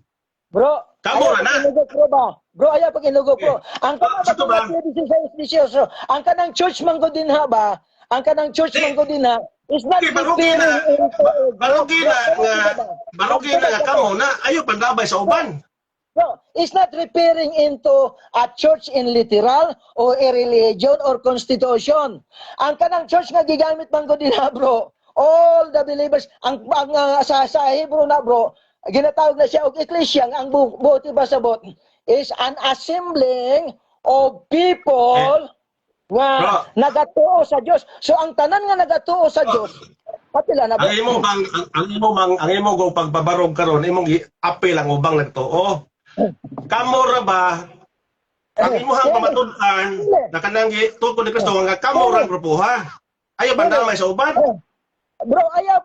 Speaker 1: Bro,
Speaker 2: Kamo
Speaker 1: ayaw
Speaker 2: na na.
Speaker 1: pag-inugok, bro ba? Bro, ayaw pag-inugok, bro. Ang kanang
Speaker 2: Sa to ba?
Speaker 1: ang kanang church manggo din ha ba? Ang kanang church manggo din ha is not
Speaker 2: Okay, barugi na.
Speaker 1: referring into
Speaker 2: Barugi na nga kamo na ayo pandabay sa uban.
Speaker 1: No, it's not referring into a church in literal or a religion or constitution. Ang kanang church nga gigamit manggo din ha, bro. All the believers, sa Hebrew na, bro, ginatawag na siya og ecclesia, ang buti ba sabot is an assembling of people nga nagatuo sa Dios. So ang tanan nga nagatuo sa Dios, patila na, bro.
Speaker 2: Ang imo go pagbabarog karon imong apel ang ubang nagtuo. Kamo ra ba ang imuhang pamatud-an na kanang tuko ni Kristo nga kamo ra grupuha. Ayo pandamay sa uban.
Speaker 1: Bro, ayaw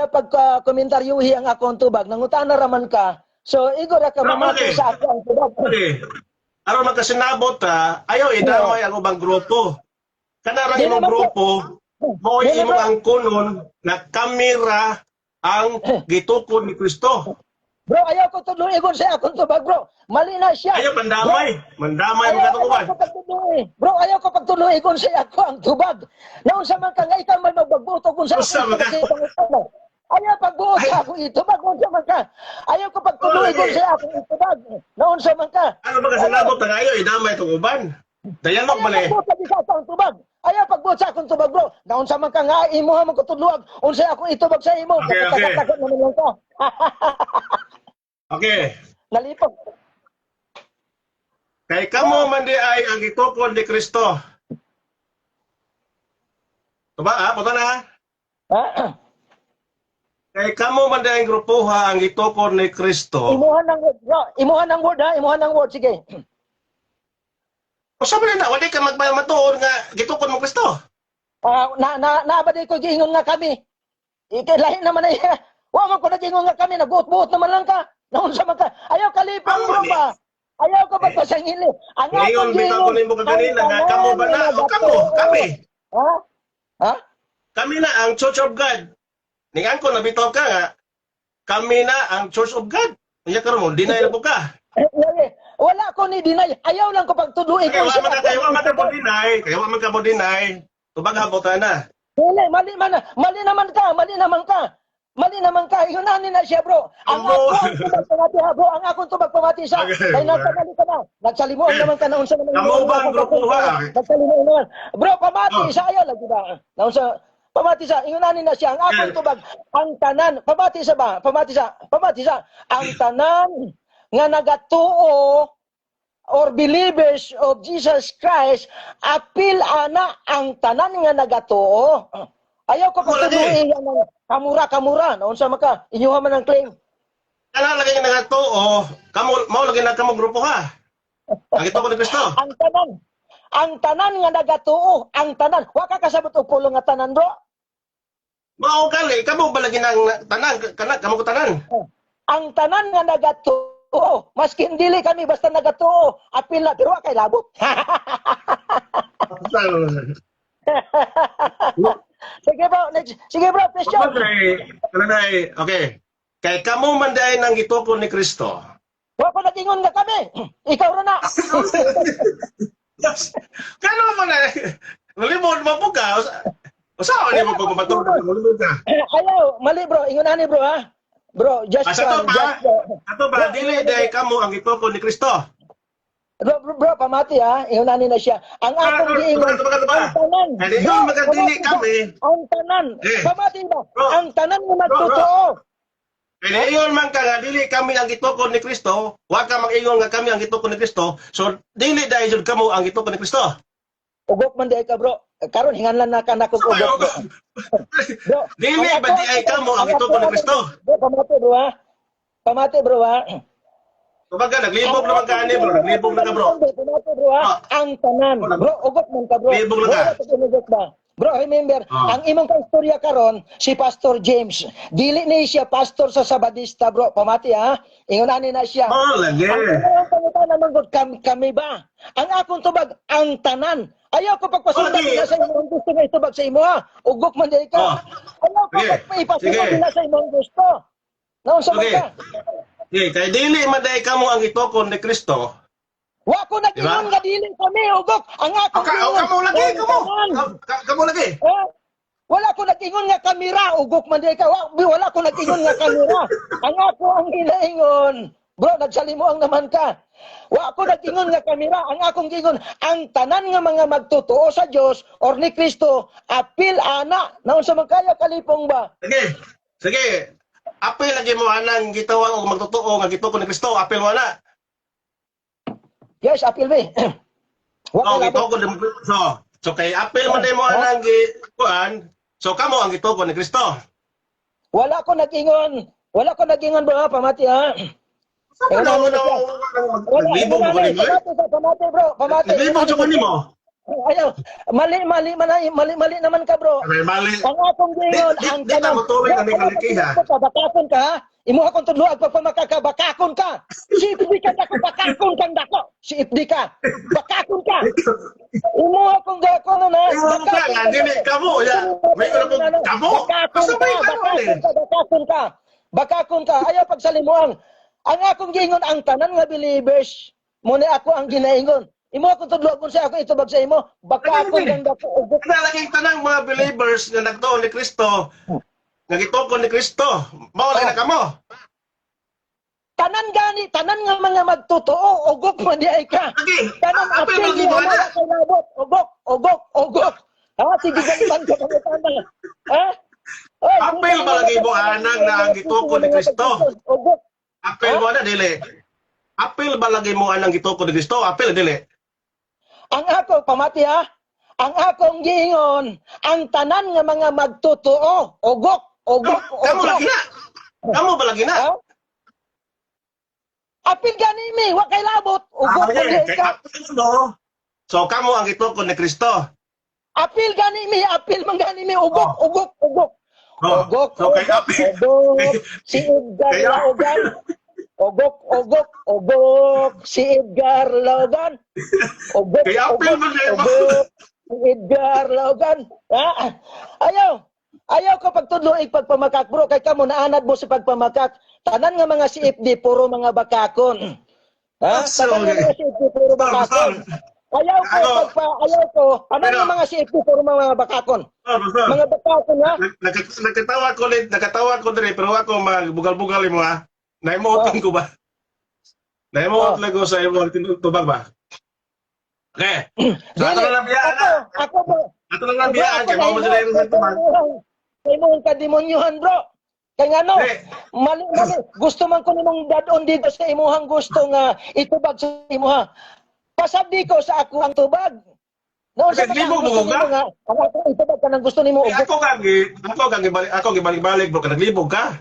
Speaker 1: pag komentaryuhi ang akong tubag. Nangutana raman ka. So, igor ka mamati sa ako ang tubag.
Speaker 2: Aron magkasinabot ta, ayaw idamay ang ubang grupo. Kanara imong grupo, mo imong ang kunon na kamera ang gitukod ni Kristo.
Speaker 1: Bro, ayaw ko tudlo igon sa akong tubag, bro. Mali na siya.
Speaker 2: Ayaw pandamay. Mandamay mo katukuan.
Speaker 1: Bro, ayaw ko pagtuloy igon sa ako ang tubag. Naunsa man ka nga ikaw man magbagbuto kung sa
Speaker 2: Usa man ka.
Speaker 1: Ayaw pagbuot sa ako itubag. Naunsa man ka. Ayaw ko pagtuloy igon sa ako itubag. Naunsa man ka.
Speaker 2: Ano ba kasinabot na ngayon, idamay itong uban? Dialog ba
Speaker 1: Ayaw pagbuot sa akong tubag. Ayaw pagbuot sa akong tubag, bro. Naunsa man ka nga, imuha man ko tudluag. Unsa ako itubag sa imo.
Speaker 2: Okay.
Speaker 1: Takot naman lang ka.
Speaker 2: Okay.
Speaker 1: Nalipog.
Speaker 2: Kay kamo man di ay ang gitukod ni Kristo. Tuba punta na. Kay kamo man di ang grupuha ang gitukod ni Kristo.
Speaker 1: Imuhan ng word, bro. Imuhan ng word, ha? Imuhan ng word, sige.
Speaker 2: O sabi na, wala ka magmatuon nga gitukod mo Kristo.
Speaker 1: Naabaday ko giingon nga kami. Lahi naman na iya. Wa man ko nagingon nga kami, nagbuot-buot naman lang ka. Naunsa man ka. Ayaw kalipang, bro ba? Ayaw ko magpasangili. Ang
Speaker 2: Ngayon, bitaw ko na mo kanina nga kamo ba na? O kami.
Speaker 1: Ha? Ha?
Speaker 2: Kami na ang Church of God. Ningan ko, nabitaw ka nga, kami na ang Church of God. Iya karon mo, deny na po ka.
Speaker 1: Wala ko ni deny. Ayaw lang ko pagtuduin ko siya.
Speaker 2: Kaya man ka mo deny. Kaya man ka mo deny. Tubag habotan na.
Speaker 1: Mali naman ka. Mali naman ka. Ihunanin na siya, bro. Ang akong tubag pamati, ha, bro. Ang akong tubag pamati siya.
Speaker 2: Okay.
Speaker 1: Kaya nagsali ka na. Nagsalimuan naman ka na. Unsa naman
Speaker 2: Kamu ba ang grupo, ha?
Speaker 1: Nagsalimuan naman. Bro, pamati siya. Ayaw lang, diba? Naunsa, pamati siya. Ihunanin na siya. Ang akong tubag. Ang tanan. Pamati siya ba? Pamati siya. Ang tanan nga nagatuo or believers of Jesus Christ, apil ana ang tanan nga nagatuo. Ayaw ko pagtuloy ang kamura. Naunsa man ka? Inyuha man ang claim.
Speaker 2: Kana lagi nga to, kamo mao lagi na kamo grupo ha. Ang ito ko ni Kristo.
Speaker 1: Ang tanan nga nagatuo, ang tanan. Wa ka kasabot og pulong nga tanan, bro.
Speaker 2: Mao gali, kamo ba lagi nang tanan kana kamo ko tanan.
Speaker 1: Ang tanan nga nagatuo, maski dili kami basta nagatuo, apil na pero wa kay labot. Sige bro, question.
Speaker 2: Okay. Kay kamo man dai nang gituko ni Kristo.
Speaker 1: Wa ko nagingon nga kami. Ikaw ra na.
Speaker 2: Kano mo na nalimod mo po ka. Usaw ni mo pagpapatulog ka.
Speaker 1: Ayaw, mali bro, ingon bro ha. Bro, just
Speaker 2: ato ba dili dai kamo ang gituko ni Kristo.
Speaker 1: Bro, pamati ha. Ihunanin na siya. Ang akong giingon, ang tanan.
Speaker 2: Yung magandili kami.
Speaker 1: Ang tanan. Pamati ba?
Speaker 2: Bro,
Speaker 1: ang tanan nga magtotoo.
Speaker 2: Kaya iyon man ka nga, dili kami ang gitukod ni Kristo, huwag ka mag-ingon nga kami ang gitukod ni Kristo, so dili dahil jud kamo ang gitukod ni Kristo.
Speaker 1: Ugok man di ay ka bro. Karon hinganlan na ka na kung ugok. Bro,
Speaker 2: dili ba di ay kamo ang gitukod ni Kristo?
Speaker 1: Bro, pamati bro ha.
Speaker 2: Kumbaga, naglibog naman ka ani bro, naglibog na ka bro.
Speaker 1: Pamati bro ha. Ang tanan. Bro, ugok man ka bro.
Speaker 2: Libog na ka.
Speaker 1: Ugok ba? Bro, remember, ang imong kaistorya karon si Pastor James. Dili ni siya pastor sa Sabadista, bro. Pamati ha. Ingon ani na siya.
Speaker 2: Oh, lagi.
Speaker 1: Ang imong pangutana man gud kami ba? Ang akong tubag ang tanan. Ayaw ko pagpasundan
Speaker 2: Okay.
Speaker 1: na sa imong gusto nga itubag sa imo ha. Ugok man di ka. Ayaw ko
Speaker 2: Sige.
Speaker 1: pagpasundan
Speaker 2: Sige.
Speaker 1: na sa imong gusto. Naon sa
Speaker 2: Okay.
Speaker 1: ka?
Speaker 2: Okay, kay dili maday ka mo ang itokon ni Kristo.
Speaker 1: Wa ko nag-ingon
Speaker 2: Diba?
Speaker 1: nga dili kami ugok. Ang akong
Speaker 2: Kamo lagi,
Speaker 1: ang tanan.
Speaker 2: Kamo lagi.
Speaker 1: Eh, wala ko nag-ingon nga kamera, ugok man di ka. Wala ko nag-ingon nga kamera. Ang ako ang hinaingon. Bro, nagsalimuang naman ka. Wa ko nag-ingon nga kamera. Ang akong gingon, ang tanan nga mga magtotoo sa Dios or ni Kristo, apil ana. Naon sa magkaya kalipong ba?
Speaker 2: Sige. Sige. Apil lagi mo anang gitawag og magtotoo nga gitukon ni Kristo, apil mo na.
Speaker 1: Yes, apil be. Wa
Speaker 2: Oh,
Speaker 1: ko labot.
Speaker 2: gitukon ni So kay apil man mo anang gikuan, so kamo ang gitukon ni Kristo.
Speaker 1: Wala ko nag-ingon. Wala ko nag-ingon bro, pamati ha.
Speaker 2: Sa
Speaker 1: Wala,
Speaker 2: mo
Speaker 1: wala. Wala,
Speaker 2: libog mo
Speaker 1: wala,
Speaker 2: ni mo.
Speaker 1: pamati bro, pamati.
Speaker 2: Libog mo ni mo.
Speaker 1: Ayaw, mali naman ka bro.
Speaker 2: Ay mali.
Speaker 1: Ang akong gingon, ang
Speaker 2: Di ta mo tuloy kami kalikiha.
Speaker 1: Bakakon ka ha? Imo akong tudluag pagpamakaka, bakakon ka. Si Ipdi ka dako, bakakon kang dako. Si Ipdi ka, bakakon ka. Imo akong dako na na.
Speaker 2: Imo ka nga dili kamo ya. May ko kamo. Kasabay kamo ni.
Speaker 1: Bakakon ka. Bakakon ka. Ayaw pagsalimuang. Ang akong gingon, ang tanan nga believers, muna ako ang ginaingon. Imo akong tudluag kung sa ako itubag sa imo, bakakon kang dako. Ugok
Speaker 2: Kana laging tanang mga believers nga nagtuon ni Kristo, nga gitukon ni Kristo, mao lang na kamo.
Speaker 1: tanan gani, tanan nga mga magtotoo, ugok man di ay ka.
Speaker 2: Lagi,
Speaker 1: Tanan
Speaker 2: apil
Speaker 1: apil
Speaker 2: mo
Speaker 1: di
Speaker 2: ginawa
Speaker 1: wala
Speaker 2: na.
Speaker 1: kay labot, ugok. Ha, sige galitan ka pang tanda. Ha? Oy,
Speaker 2: Apil ba lagi mo anang na ang gitukon ni Kristo?
Speaker 1: Ugok.
Speaker 2: Apil mo na dili. Apil ba lagi mo anang gitukon ni Kristo? Apil dili.
Speaker 1: Ang ako pamati ha. Ang akong giingon, ang tanan nga mga magtotoo, ugok.
Speaker 2: Kamo lagi na. Kamo ba lagi na?
Speaker 1: Ha? Apil gani mi, wa kay labot. Ugok man di ay ka.
Speaker 2: So kamo ang gitukon ni Kristo.
Speaker 1: Apil gani mi, ugok.
Speaker 2: Oh.
Speaker 1: Ogok,
Speaker 2: So kay apil.
Speaker 1: si Edgar
Speaker 2: Kaya-
Speaker 1: Laugan. Ogok, si Edgar Laugan. Ogok,
Speaker 2: Kaya apil man na yun.
Speaker 1: si Edgar Laugan. Ha? Ayaw ko pagtudlo pagpamakak, bro. Kay kamo naanad mo sa pagpamakak. Tanan nga mga CFD, puro mga bakakon. Ha? Tanan nga mga CFD, puro bakakon. Ayaw ko. Tanan nga mga CFD, puro mga bakakon. Mga bakakon, ha?
Speaker 2: Nakatawa ko diri pero ako magbugal-bugal mo ha. Naimutan ko ba? Naimutan lang ko sa imo tinutubag ba? Okay. So ato na lang biyaan na.
Speaker 1: Ako, bro.
Speaker 2: Ato na lang biyaan kay mo sila yung tubag.
Speaker 1: Kay mo kademonyuhan, bro. Kay nga no,
Speaker 2: Hey.
Speaker 1: mali. Gusto man ko nimong dadon dito sa imuhang gusto nga itubag sa imuha. Pasabdi ko sa ako ang tubag. No, sa
Speaker 2: Naglibog mo
Speaker 1: gusto
Speaker 2: ba?
Speaker 1: nimo nga, ang ako itubag ka ng gusto nimo.
Speaker 2: Eh, ako gibalik-balik bro, naglibog ka.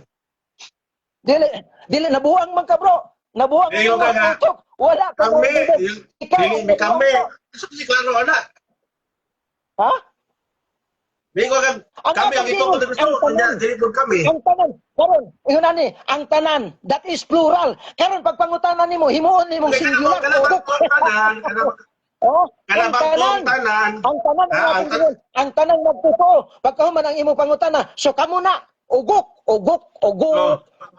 Speaker 1: Dili nabuang man ka, bro. Nabuang
Speaker 2: Eh, yung
Speaker 1: man
Speaker 2: nga.
Speaker 1: ka. Wala ka.
Speaker 2: Kami,
Speaker 1: Ikaw,
Speaker 2: may kami. Si klaro ana.
Speaker 1: Ha?
Speaker 2: Mingo kan kami ang ito ko gusto kanya dili ko kami.
Speaker 1: Ang tanan, karon, iyon ani, ang tanan, that is plural. Karon pagpangutanan nimo, himuon nimong singular.
Speaker 2: Tanan,
Speaker 1: Oh,
Speaker 2: kana
Speaker 1: ang
Speaker 2: bang
Speaker 1: tanan,
Speaker 2: tanan.
Speaker 1: ang tanan
Speaker 2: Ah,
Speaker 1: ang tanan, ang tanan magtotoo. Pagkahuman ang imong pangutana, so kamo na, ugok.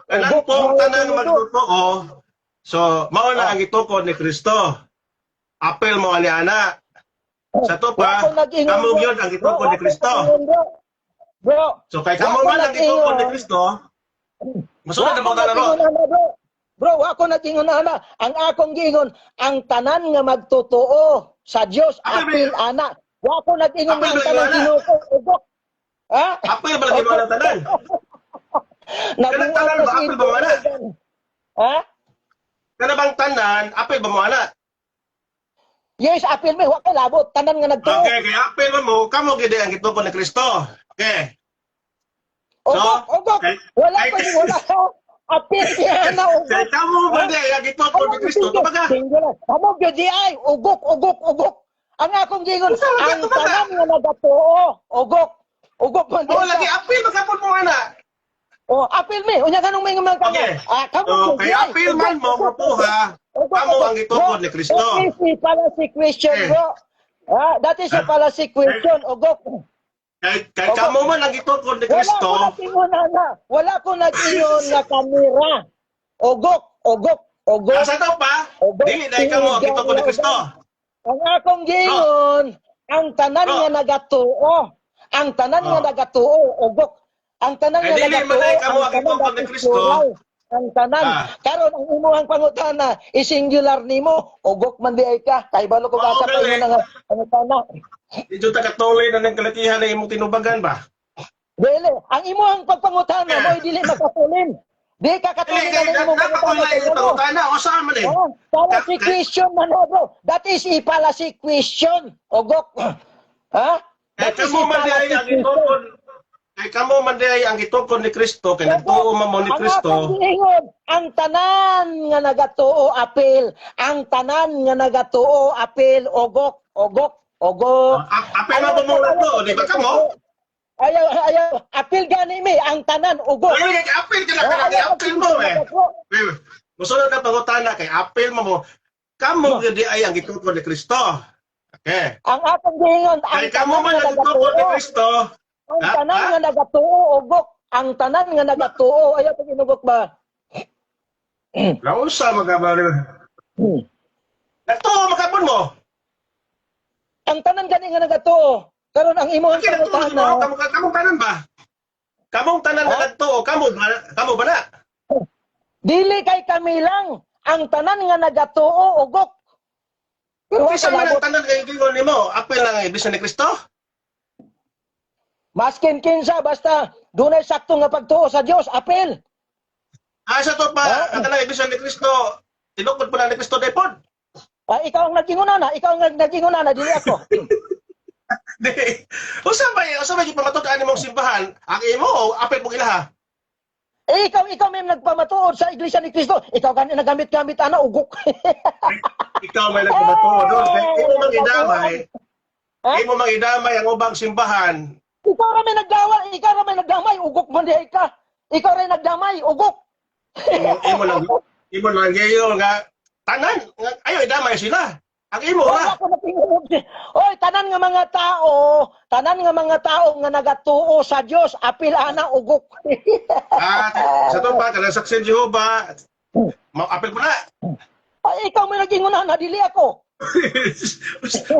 Speaker 2: Kanang pong tanan magtotoo. So, mao na ang itukod ni Kristo. Apel mo ani ana. Sa to pa, kamo gyud ang itukod ni Kristo.
Speaker 1: Bro,
Speaker 2: So kay kamo man ang itukod ni Kristo. Masunod na mga laro.
Speaker 1: Bro, ako nag-ingon na. Ang akong gingon, ang tanan nga magtotoo sa Dios apil ana. Wa ko nag-ingon
Speaker 2: Apil
Speaker 1: ng
Speaker 2: ba
Speaker 1: tanan
Speaker 2: yun,
Speaker 1: ginuko ugok. Ha?
Speaker 2: Apel ba lagi mga tanan?
Speaker 1: Nabuang
Speaker 2: tanan
Speaker 1: na
Speaker 2: ba?
Speaker 1: si
Speaker 2: Apil ba wala?
Speaker 1: Ha?
Speaker 2: Kana bang tanan, apel ba mo ana?
Speaker 1: Yes, apil may wa kay labot, tanan nga nagtuo.
Speaker 2: Okay, kay apel mo kamo gid ang itukod ni Kristo. Okay.
Speaker 1: Ugok.
Speaker 2: kay-
Speaker 1: Wala
Speaker 2: kay-
Speaker 1: ko wala. Apil kaya na ugok.
Speaker 2: Kay kamo ba di ang itukod ni Kristo? Kabaga.
Speaker 1: Kamo gyud di ay ugok. Ang akong gingon,
Speaker 2: Unsa man
Speaker 1: ang
Speaker 2: gato ba
Speaker 1: tanan nga nagatuo, ugok. Ugok man
Speaker 2: Oh,
Speaker 1: din
Speaker 2: lagi
Speaker 1: ka.
Speaker 2: apil magkapon mo ana.
Speaker 1: Oh, apil mi. Unya ganong may mga kanya.
Speaker 2: Okay.
Speaker 1: Kamo
Speaker 2: So, kay apil man mo grupuha, amo ang gitukod ni Kristo.
Speaker 1: That is a fallacy question,
Speaker 2: Eh.
Speaker 1: bro. That is a fallacy question, ugok.
Speaker 2: Kay kamo man ang gitukod ni
Speaker 1: Wala ko
Speaker 2: Kristo.
Speaker 1: nag-ingon na. Wala ko nag-ingon nga kamera. Ugok, ugok, ugok.
Speaker 2: Asa daw pa? Dili dai kamo ang gitukod ni Kristo.
Speaker 1: Ang akong gingon, ang tanan
Speaker 2: Bro.
Speaker 1: nga nagatuo. Ang tanan nga nagatuo, ugok. Ang tanan nga
Speaker 2: Dili man ay kamo ang
Speaker 1: tanan
Speaker 2: gitukod ni
Speaker 1: nga
Speaker 2: Kristo.
Speaker 1: plural. Ang tanan.
Speaker 2: Ah.
Speaker 1: Karon ang imuhang pangutana, isingular nimo, ugok man di ay ka. Kay balo ko
Speaker 2: Oo,
Speaker 1: basa pa
Speaker 2: gali.
Speaker 1: inyo nga pangutana.
Speaker 2: Dito ta katuloy na ng kalatihan na imong tinubagan ba?
Speaker 1: Dili, ang imuhang pagpangutana mo dili makatulin. Di ka
Speaker 2: Dili
Speaker 1: katulin
Speaker 2: kay
Speaker 1: na imong
Speaker 2: dapat ko lang
Speaker 1: pangutana.
Speaker 2: itutana o saan man eh.
Speaker 1: Fallacy question man ho, bro. That is a fallacy question. Ogok. Ha?
Speaker 2: Kay
Speaker 1: That is
Speaker 2: kamo
Speaker 1: a
Speaker 2: man di ay
Speaker 1: fallacy
Speaker 2: ang
Speaker 1: question.
Speaker 2: gitukod. Kay kamo man di ay ang gitukod ni Kristo kay nagtuo man mo ni
Speaker 1: Ang
Speaker 2: Kristo.
Speaker 1: akong giingon, ang tanan nga nagatuo apil. Ang tanan nga nagatuo apil. Ogok. Ogok. Ogok.
Speaker 2: Apil man mo to, di ba kamo?
Speaker 1: Ayaw. Apil gani mi. Ang tanan. Ogok.
Speaker 2: Ay, kay apil ka na kay apil mo eh. Musunod na pangutana kay apil mo. Kamo di ay ang gitukod ni Kristo. Okay.
Speaker 1: Ang akong giingon, ang
Speaker 2: Kay kamo
Speaker 1: tanan
Speaker 2: man
Speaker 1: nga
Speaker 2: ang gitukod ni
Speaker 1: nagatuo.
Speaker 2: Kristo.
Speaker 1: Ang
Speaker 2: Ha?
Speaker 1: tanan
Speaker 2: Ha?
Speaker 1: nga nagatuo, ugok. Ang tanan nga nagatuo. Ayaw pag inugok ba?
Speaker 2: Lausa magabali. Nagtuo makapon mo.
Speaker 1: Ang tanan gani nga nagatuo. Karon ang imong
Speaker 2: Kaya nagtuo
Speaker 1: pangutana.
Speaker 2: mo kamong tanan ba? Kamong tanan
Speaker 1: Ha?
Speaker 2: na nagtuo, kamo ba na?
Speaker 1: Dili kay kami lang. Ang tanan nga nagatuo, ugok. Pero
Speaker 2: Kisa man ang
Speaker 1: kalabot.
Speaker 2: tanan kay gingon nimo, apil lang ibig ni Kristo.
Speaker 1: Maskin kinsa basta dunay sakto nga pagtuo sa Dios, apil.
Speaker 2: Asa to pa,
Speaker 1: Ha?
Speaker 2: ang tanan ibig ni Kristo. Tinukod pa na ni Kristo daypod.
Speaker 1: Ikaw ang naginguna na, ikaw ang naginguna na, dili ako.
Speaker 2: Di. Usa ba gipamatud-an nimong simbahan? Ang imo apil mo ilaha.
Speaker 1: Ikaw may nagpamatuod sa Iglesia ni Cristo. Ikaw gani nagamit-gamit ana ugok.
Speaker 2: Ikaw may nagpamatuod doon. Kay imo mang idamay.
Speaker 1: Ha?
Speaker 2: Imo mang idamay ang ubang simbahan.
Speaker 1: Ikaw ra may nagdamay, ugok man di ka. Ikaw ra nagdamay, ugok.
Speaker 2: Imo lang gayo nga tanan nga ayo idamay sila. Ang imo
Speaker 1: Wala
Speaker 2: ha.
Speaker 1: ko natingog. Oy, tanan nga mga tao nga nagatuo sa Dios, apil ana ugok.
Speaker 2: At sa to pa kanang saksi Jehova. Apil ko na.
Speaker 1: Ay, ikaw may naginguna na, dili ako.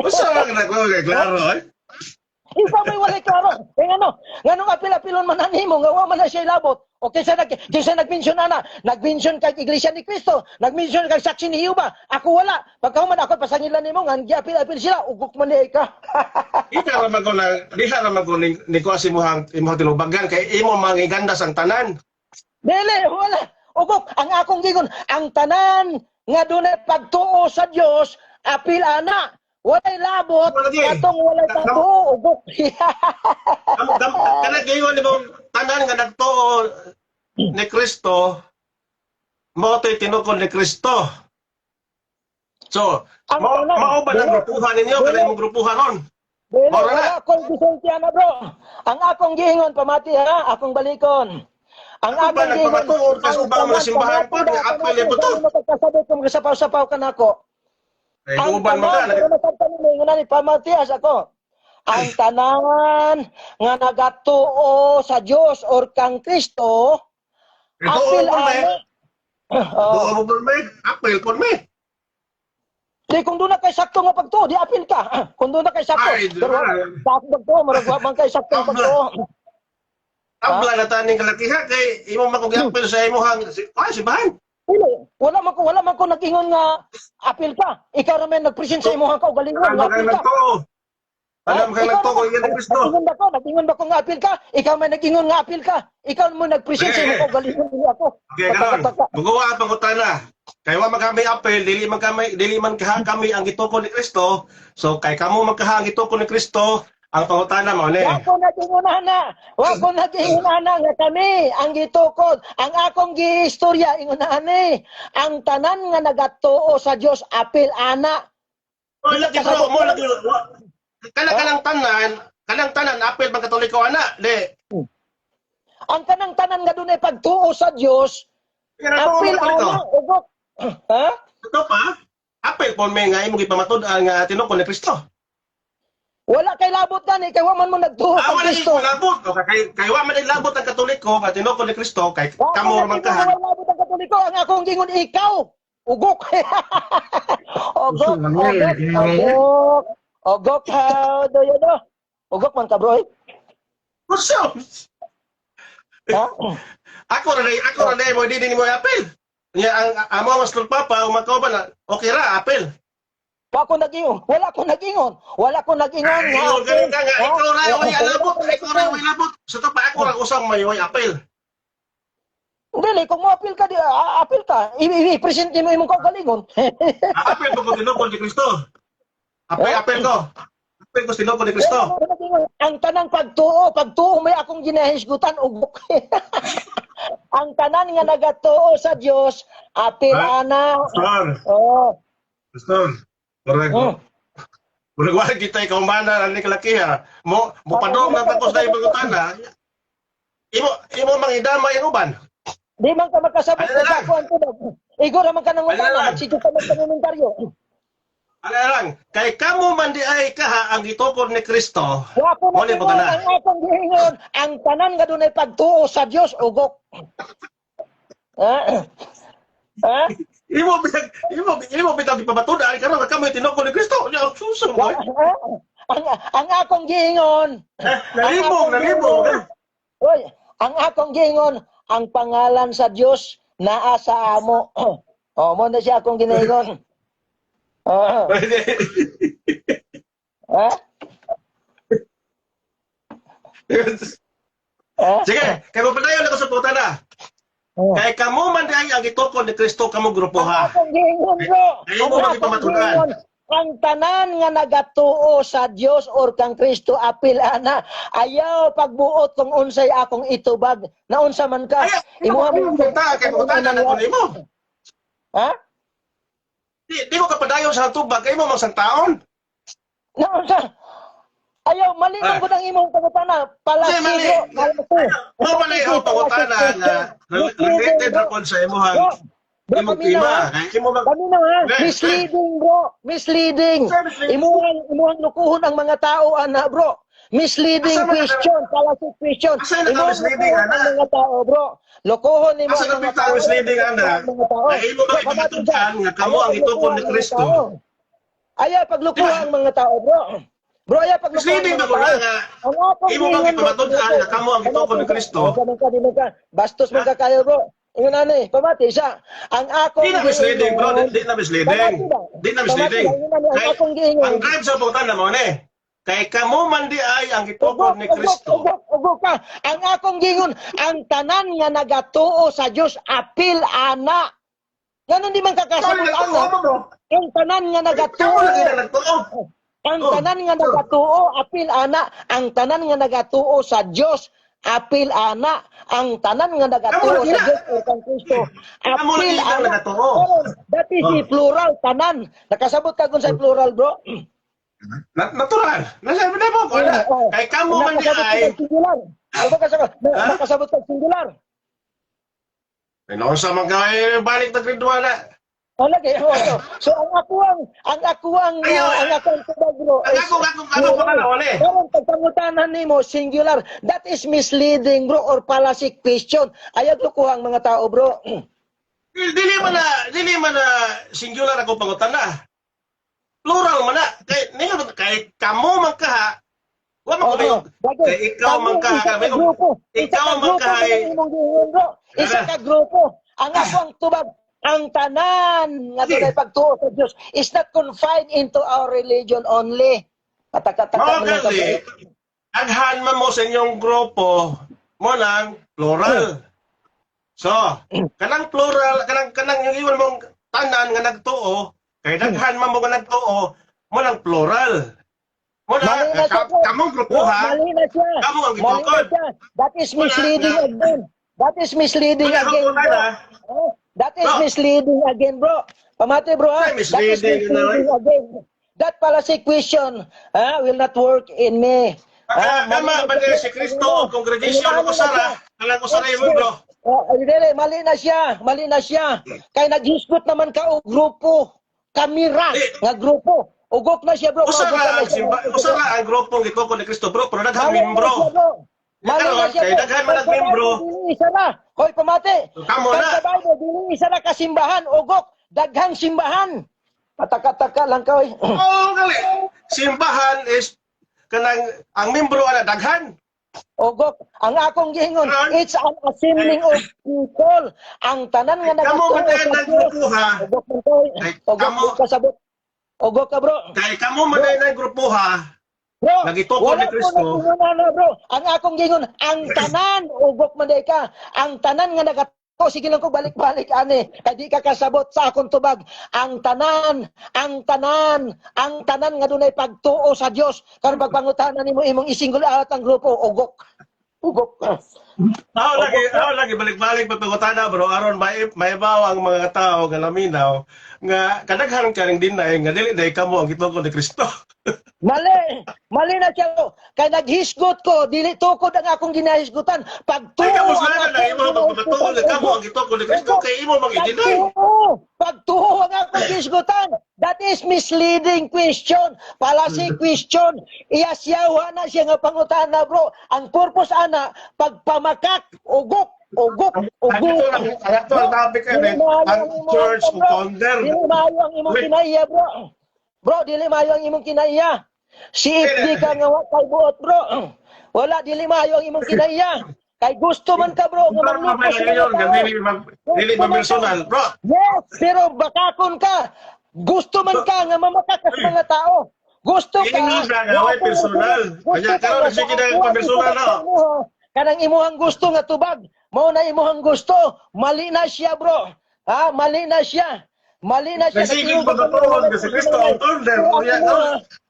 Speaker 2: Usa man nako kay klaro eh.
Speaker 1: Ikaw may walay klaro. Nganong apil-apilon man animo, nga wa man na siya labot. O kinsa nag-mention na, nag-mention kay Iglesia ni Cristo, nag-mention kay saksi ni Jehova. Ako wala. Pagkahuman ako pasangilan nimo nga giapil-apil sila, ugok man di ka.
Speaker 2: Ikaw ra man ko na diha ra man ko ni ko imong tinubagan kay imo mangigandas ang tanan.
Speaker 1: Dili, wala. Ugok, ang akong gigon, ang tanan nga dunay pagtuo sa Dios, apil ana. Walay labot,
Speaker 2: Wala di.
Speaker 1: atong walay pagtuo, ugok.
Speaker 2: Kana gayon imong tanan nga nagtuo ni Kristo mo to'y tinukod ni Kristo. So,
Speaker 1: Ang tanan.
Speaker 2: mao ba ng grupuhan ninyo kana imong grupuhan ron?
Speaker 1: Dili,
Speaker 2: Wala.
Speaker 1: wala akong bisentiana, bro. Ang akong giingon, pamati ha, akong balikon. Ang
Speaker 2: Ano ba,
Speaker 1: akong giingon,
Speaker 2: nagpamatuod ka sa ubang mga simbahan po, may apel yung buto?
Speaker 1: Magkasabot kung sapaw-sapaw ka na ako.
Speaker 2: Ay
Speaker 1: Ang
Speaker 2: guban mo ka.
Speaker 1: tanan, pero masabtan mo, ingon na ni pamatias ako. Ang tanan nga nagatuo sa Dios or kang Kristo, apil ano.
Speaker 2: Doon mo po may apel po may.
Speaker 1: Di kung doon na kay sakto nga pagtuo, di apil ka. Kung doon na kay sakto.
Speaker 2: Ay,
Speaker 1: Pero sakto pagtuo, maragwa man kay sakto nga pagtuo.
Speaker 2: Abla na taning kalakiha kay imo makog-apel sa imong simbahan.
Speaker 1: Dili, wala man ko nag-ingon nga apil ka. Ikaw ra man nag-present sa imong kaugalingon nga
Speaker 2: Ano kay
Speaker 1: apil ka.
Speaker 2: nagtuo? Ano kay nagtuo yan ni Kristo?
Speaker 1: Nag-ingon ba ko nga apil ka? Ikaw may nag-ingon nga apil ka. Ikaw mo nag-present sa imong kaugalingon dili ako.
Speaker 2: Okay, karon. Bugawa ang pangutana. Kay wa magkami apel, dili man kami ang gituko ni Kristo. So kay kamo magkaha ang gituko ni Kristo, ang pangutana mo ni.
Speaker 1: Wa ko nag-ingon na nga kami ang gitukod. Ang akong giistorya ingon na ani. Ang tanan nga nagatuo sa Dios apil ana.
Speaker 2: Mo lagi bro, mo lagi. Kanang tanan apil bang Katoliko ana, di.
Speaker 1: Ang kanang tanan nga dunay pagtuo sa Dios, apil ana ugok. Ha?
Speaker 2: Ito pa, apil po may nga imong ipamatud-an nga tinukon ni Kristo.
Speaker 1: Wala kay labot gani kay wa man mo nagtuo sa
Speaker 2: Wala
Speaker 1: Kristo.
Speaker 2: yung labot. Kay wa man yung labot ang Katoliko, nga tinukon ni Kristo, kay kamo man ka.
Speaker 1: Wala labot ang Katoliko, ang akong gingon ikaw. Ugok. Ugok, how do you know? Ugok man ka, bro.
Speaker 2: Kusyo!
Speaker 1: Ha?
Speaker 2: Ako na mo, hindi mo apil. Ang amo mas papa, umakaw ba na, okay ra, apil.
Speaker 1: Wala ko nag-ingon.
Speaker 2: Ikaw ra, way labot. Sa to pa ako ra usang may apil.
Speaker 1: Dili, kung mo-apil ka, apil ka. I-present mo imong kaugalingon.
Speaker 2: Apil ko tinukon ni Kristo. Apil ko. Apil ko tinukon ni Kristo.
Speaker 1: Ang tanang pagtuo may akong ginahisgutan, ugok. Ang tanan nga nagatuo sa Dios, apil ana.
Speaker 2: Pastor.
Speaker 1: Oh.
Speaker 2: Pastor. Correct. Murag wala kita ikaw mana ani kalakiha. Mo padong na tapos na ibutana. Imo mangidama yung uban.
Speaker 1: Di man ka makasabot sa ako ang tunog. Igor man ka nang umana, sige ka man komentaryo.
Speaker 2: Ano lang, kay kamo man di ay kaha ang gitukod ni Kristo.
Speaker 1: Wa ko
Speaker 2: Muli
Speaker 1: na
Speaker 2: po ka na.
Speaker 1: ang akong giingon, ang tanan nga dunay pagtuo sa Dios, ugok. Ha? Ha?
Speaker 2: Imo bitag ipamatudan karon nga kamo tinukod ni Kristo. Ya suso mo.
Speaker 1: Ang akong giingon.
Speaker 2: Nalibog.
Speaker 1: Oy, ang akong giingon, ang pangalan sa Dios naa sa amo. Oh, mo na siya akong ginaingon. Ha?
Speaker 2: Sige, kay mo padayon ako sa puta na. Kay kamo man di ay ang gitukod ni Kristo kamo grupo ha.
Speaker 1: Ang giingon, bro.
Speaker 2: Ayaw mo magipamatudan.
Speaker 1: Ang tanan nga nagatuo sa Dios or kang Kristo apil ana, ayaw pagbuot kung unsay akong itubag na unsa man ka.
Speaker 2: Imuha mo puta kay puta na ko nimo.
Speaker 1: Ha?
Speaker 2: Di mo ka padayon sa tubag kay mo mang santaon.
Speaker 1: Na unsa? Ayaw malinaw ko ang imong pangutana. Palasigo.
Speaker 2: Mo man ay pangutana nga related ra kon sa imuhang imong tema. Imo mag
Speaker 1: Misleading, bro. Misleading. Imuhang lukuhon ang mga tao, ana, bro. Misleading question, fallacy question. Imuhang lukuhon ang mga tao, bro. Lukuhon ni mo
Speaker 2: ang mga tao. Misleading, ana. Ay imo ba ipatudan nga kamo ang itukod ni Kristo.
Speaker 1: Ayaw paglukuhan ang mga tao, bro. Bro, ayaw paglukuhan
Speaker 2: Misleading
Speaker 1: ang
Speaker 2: ba
Speaker 1: mga
Speaker 2: ko
Speaker 1: tao.
Speaker 2: nga imo ba ipatudan nga kamo ang itukod ni Kristo.
Speaker 1: Bastos man ka kayo, bro. Ingon na ni, pamati siya. Ang akong
Speaker 2: Di na misleading, bro. Di na misleading. Di na misleading. Ang drive sa putan na mo ni. Kay kamo man di ay ang gitukod ni Kristo.
Speaker 1: Ugok ka. Ang akong gingon, ang tanan nga nagatuo sa Dios apil ana. Ganon di man kakasabot ana. Ang tanan nga nagatuo. Ang tanan nga nagatuo apil ana. Ang tanan nga nagatuo sa Dios apil ana. Ang tanan nga nagatuo sa Dios o kang Kristo apil ana. That is the plural tanan. Nakasabot ka kung sa plural, bro.
Speaker 2: Natural. Nasabi na po ko na. Kay kamo man di ay.
Speaker 1: Nakasabot ka singular.
Speaker 2: Ano sa mga balik na grade 1 na.
Speaker 1: Lagi, so ang akuang tubag, bro.
Speaker 2: Ako pa na uli.
Speaker 1: Karon pagpangutanan nimo singular, that is misleading, bro, or fallacy question. Ayaw lukuhang mga tao, bro.
Speaker 2: Dili man na singular ako pangutan na. Plural man na. Kay kamo man ka. Wa man ko kay ikaw man ka. Ikaw man ka.
Speaker 1: Isa ka grupo. Ang akong tubag, ang tanan nga dunay pagtuo sa Dios is not confined into our religion only. Katakataka mo lang
Speaker 2: kasi aghan man mo sa inyong grupo mo lang plural. So, kanang plural, kanang yung iwan mong tanan nga nagtuo, kay daghan man mo nga nagtuo, mo lang plural. Mo na kamong grupo ha. Kamo ang gitukod.
Speaker 1: That is misleading again. That is misleading again, bro. That is misleading again, bro. Pamati, bro, ha? That is misleading again. that fallacy question will not work in me.
Speaker 2: Tama ba si Kristo o congregation o kusara? Alam ko sa yung bro.
Speaker 1: Mali na siya. Kay naghisgot naman ka o grupo. Kamira nga grupo. Ugok na siya bro.
Speaker 2: Usara ang grupong gituko ni Kristo bro, pero daghang membro.
Speaker 1: Mali na siya
Speaker 2: kay daghan man ang membro.
Speaker 1: Isa na. Hoy pamati.
Speaker 2: Kamo na.
Speaker 1: Sa Bible, dili isa na kasimbahan. Ugok. Daghang simbahan. Pataka-taka lang ka.
Speaker 2: Oo, gali. Simbahan is kanang ang membro ana daghan.
Speaker 1: Ogok, ang akong giingon, it's an assembling of people. Ang tanan nga
Speaker 2: Kamo man
Speaker 1: nagatuo
Speaker 2: ang grupo ha.
Speaker 1: Ogok man ko. Ogok ka sabot. Ogok ka bro.
Speaker 2: Kay kamo man ang grupo ha.
Speaker 1: Bro,
Speaker 2: Nagituko ni Kristo.
Speaker 1: Bro. Ang akong giingon, ang tanan, ogok man day ka. Ang tanan nga nagatuo, sige lang ko balik-balik ani. Kay di ka kasabot sa akong tubag. Ang tanan nga dunay pagtuo sa Dios. Karon pagpangutanan nimo imong isinggol out ang grupo, ogok.
Speaker 2: Ako lagi balik-balik pagpangutana bro aron may bawa ang mga tao nga laminaw nga kadaghan ka ring dinay nga dili day kamo ang gituko ni Kristo.
Speaker 1: Mali na siya ko. Kay naghisgot ko, dili tukod ang akong ginahisgutan. Pagtuo.
Speaker 2: Ay kamo sila na imo magpapatuo nga kamo ang gituko ni Kristo kay imo magidinay.
Speaker 1: Pagtuo ang akong hisgutan. That is misleading question. Fallacy question. Iyasyawa na siya nga pangutana bro. Ang purpose ana pagpamakak, ugok.
Speaker 2: Ato ang topic ang church o founder.
Speaker 1: Dili maayo ang imong kinaiya bro. Bro, dili maayo ang imong kinaiya. Si Ifdi ka nga kay buot bro. Wala dili maayo ang imong kinaiya. Kay gusto man ka bro nga
Speaker 2: dili personal bro.
Speaker 1: Yes, pero bakakon ka. Gusto man ka nga mamakakas mga tao. Gusto ka.
Speaker 2: Hindi nga way personal. Kanya karon sige na personal no.
Speaker 1: Kanang imuhang gusto nga tubag. Mao na imuhang gusto. Mali na siya bro. Mali na siya.
Speaker 2: Sige pagpatuon kasi Kristo ang order.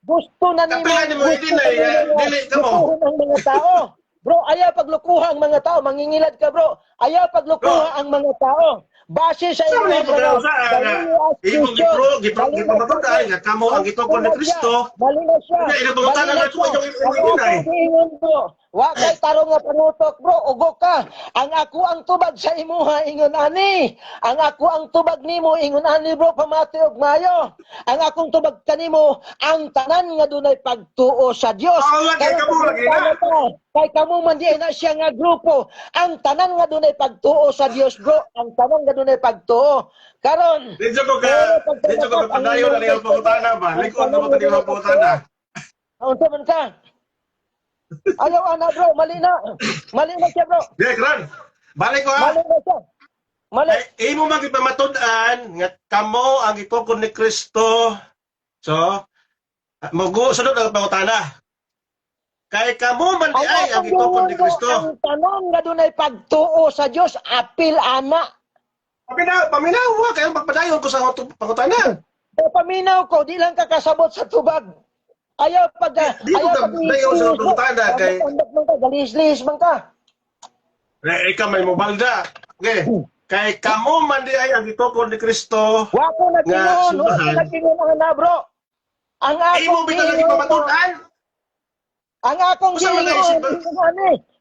Speaker 1: Gusto na nimo.
Speaker 2: Dili ka mo.
Speaker 1: Ang mga tao. Bro, ayaw paglukuha ang mga tao. Mangingilad ka bro. Ayaw paglukuha ang mga tao. Base sa
Speaker 2: Imo gipamatud ay nga kamo ang gituko ni Kristo.
Speaker 1: Mali na siya. Wa kay tarong nga panutok bro, ugok ka. Ang ako ang tubag sa imuha ingon ani. Ang ako ang tubag nimo ingon ani bro pamati og mayo. Ang akong tubag kanimo ang tanan nga dunay pagtuo sa Dios. Kay kamo man di na siya nga grupo. Ang tanan nga dunay pagtuo sa Dios bro, ang tanan nga dunay pagtuo. Karon,
Speaker 2: dito ko padayon na yung pangutana ba? Likod mo tadi yung pangutana.
Speaker 1: Unsa man ka? Ayaw ana bro, mali na siya bro.
Speaker 2: Dekran. Balik ko ha.
Speaker 1: Mali na siya. Mali.
Speaker 2: Imo magipamatud-an nga kamo ang gituko ni Kristo. So, sunod ang pangutana. Kay kamo man di ay ang gituko ni Kristo.
Speaker 1: Ang tanan nga dunay pagtuo sa Dios apil ana.
Speaker 2: Paminaw wa kay pagpadayon ko sa pangutana.
Speaker 1: Paminaw ko di lang ka kasabot sa tubag. Ayaw pag
Speaker 2: dayon sa pangutana kay
Speaker 1: galis-lis man ka.
Speaker 2: Ikaw may mobalda. Okay. Kay kamo man di ay ang gituko ni Kristo.
Speaker 1: Wa ko nagtingon ana bro. Ang
Speaker 2: imo bitaw lagi pamatud-an.
Speaker 1: Ang akong giingon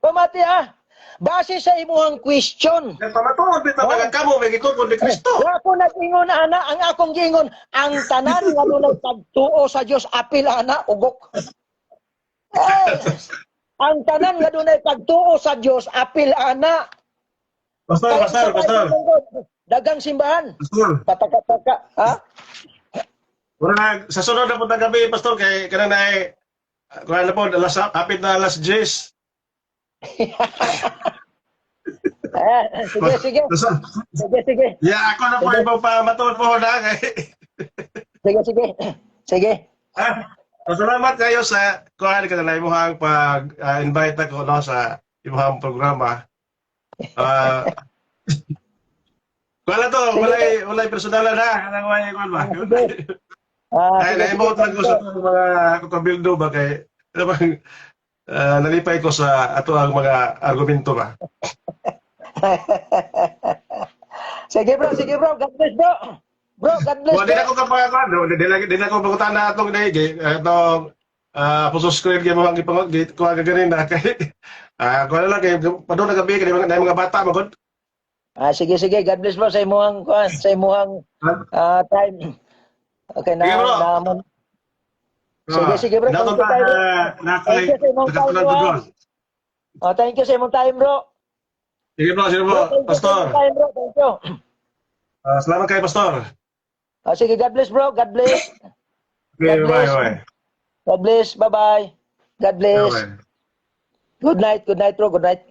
Speaker 1: pamati ha. Base sa imuhang question.
Speaker 2: Pamatuod bitaw nga kamo may gituko ni Kristo.
Speaker 1: Wa ko nag-ingon ana, ang akong giingon ang tanan nga dunay pagtuo sa Dios apil ana ugok. Ang tanan nga dunay pagtuo sa Dios apil ana.
Speaker 2: Pastor.
Speaker 1: Dagang simbahan.
Speaker 2: Pastor.
Speaker 1: Pataka-taka, ha?
Speaker 2: Wala sa sunod na punta gabi pastor kay kanang naay kuan na po kapit na alas 10.
Speaker 1: Sige.
Speaker 2: Yeah, ako na po iba pa matod po na kay.
Speaker 1: Sige.
Speaker 2: Salamat kayo sa kuan ka na imong pag-invite ako no sa imong programa. Wala to, walay personal na kanang way kuan ba. Ay naimot lang ko sa mga kabildo ba kay nalipay ko sa ato ang mga argumento ba.
Speaker 1: Sige bro. God bless bro. Bro, God bless,
Speaker 2: Well, di na
Speaker 1: bro.
Speaker 2: ko kapag di na ko pagutan na atong daig atong puso screen kay mga gipangod ko aga ganin na kay ko na lang kay padung na gabi kay mga bata magod.
Speaker 1: Sige, sige. God bless, bro. Sa imuhang, sa imuhang time. Okay,
Speaker 2: Sige bro.
Speaker 1: Sige, sige, bro.
Speaker 2: Natong
Speaker 1: Thank you, tayo.
Speaker 2: na
Speaker 1: Thank you sa imong time,
Speaker 2: nakatunan
Speaker 1: bro.
Speaker 2: tudon.
Speaker 1: Thank you sa imong time, bro.
Speaker 2: Sige bro,
Speaker 1: Bro, thank you sa imong
Speaker 2: pastor.
Speaker 1: time, bro. Thank you.
Speaker 2: Salamat kay pastor.
Speaker 1: Sige, God bless, bro. God bless.
Speaker 2: Okay,
Speaker 1: God
Speaker 2: bye
Speaker 1: bless.
Speaker 2: bye.
Speaker 1: God bless. Bye-bye. God
Speaker 2: Bye
Speaker 1: bless.
Speaker 2: bye.
Speaker 1: Good night, bro. Good night.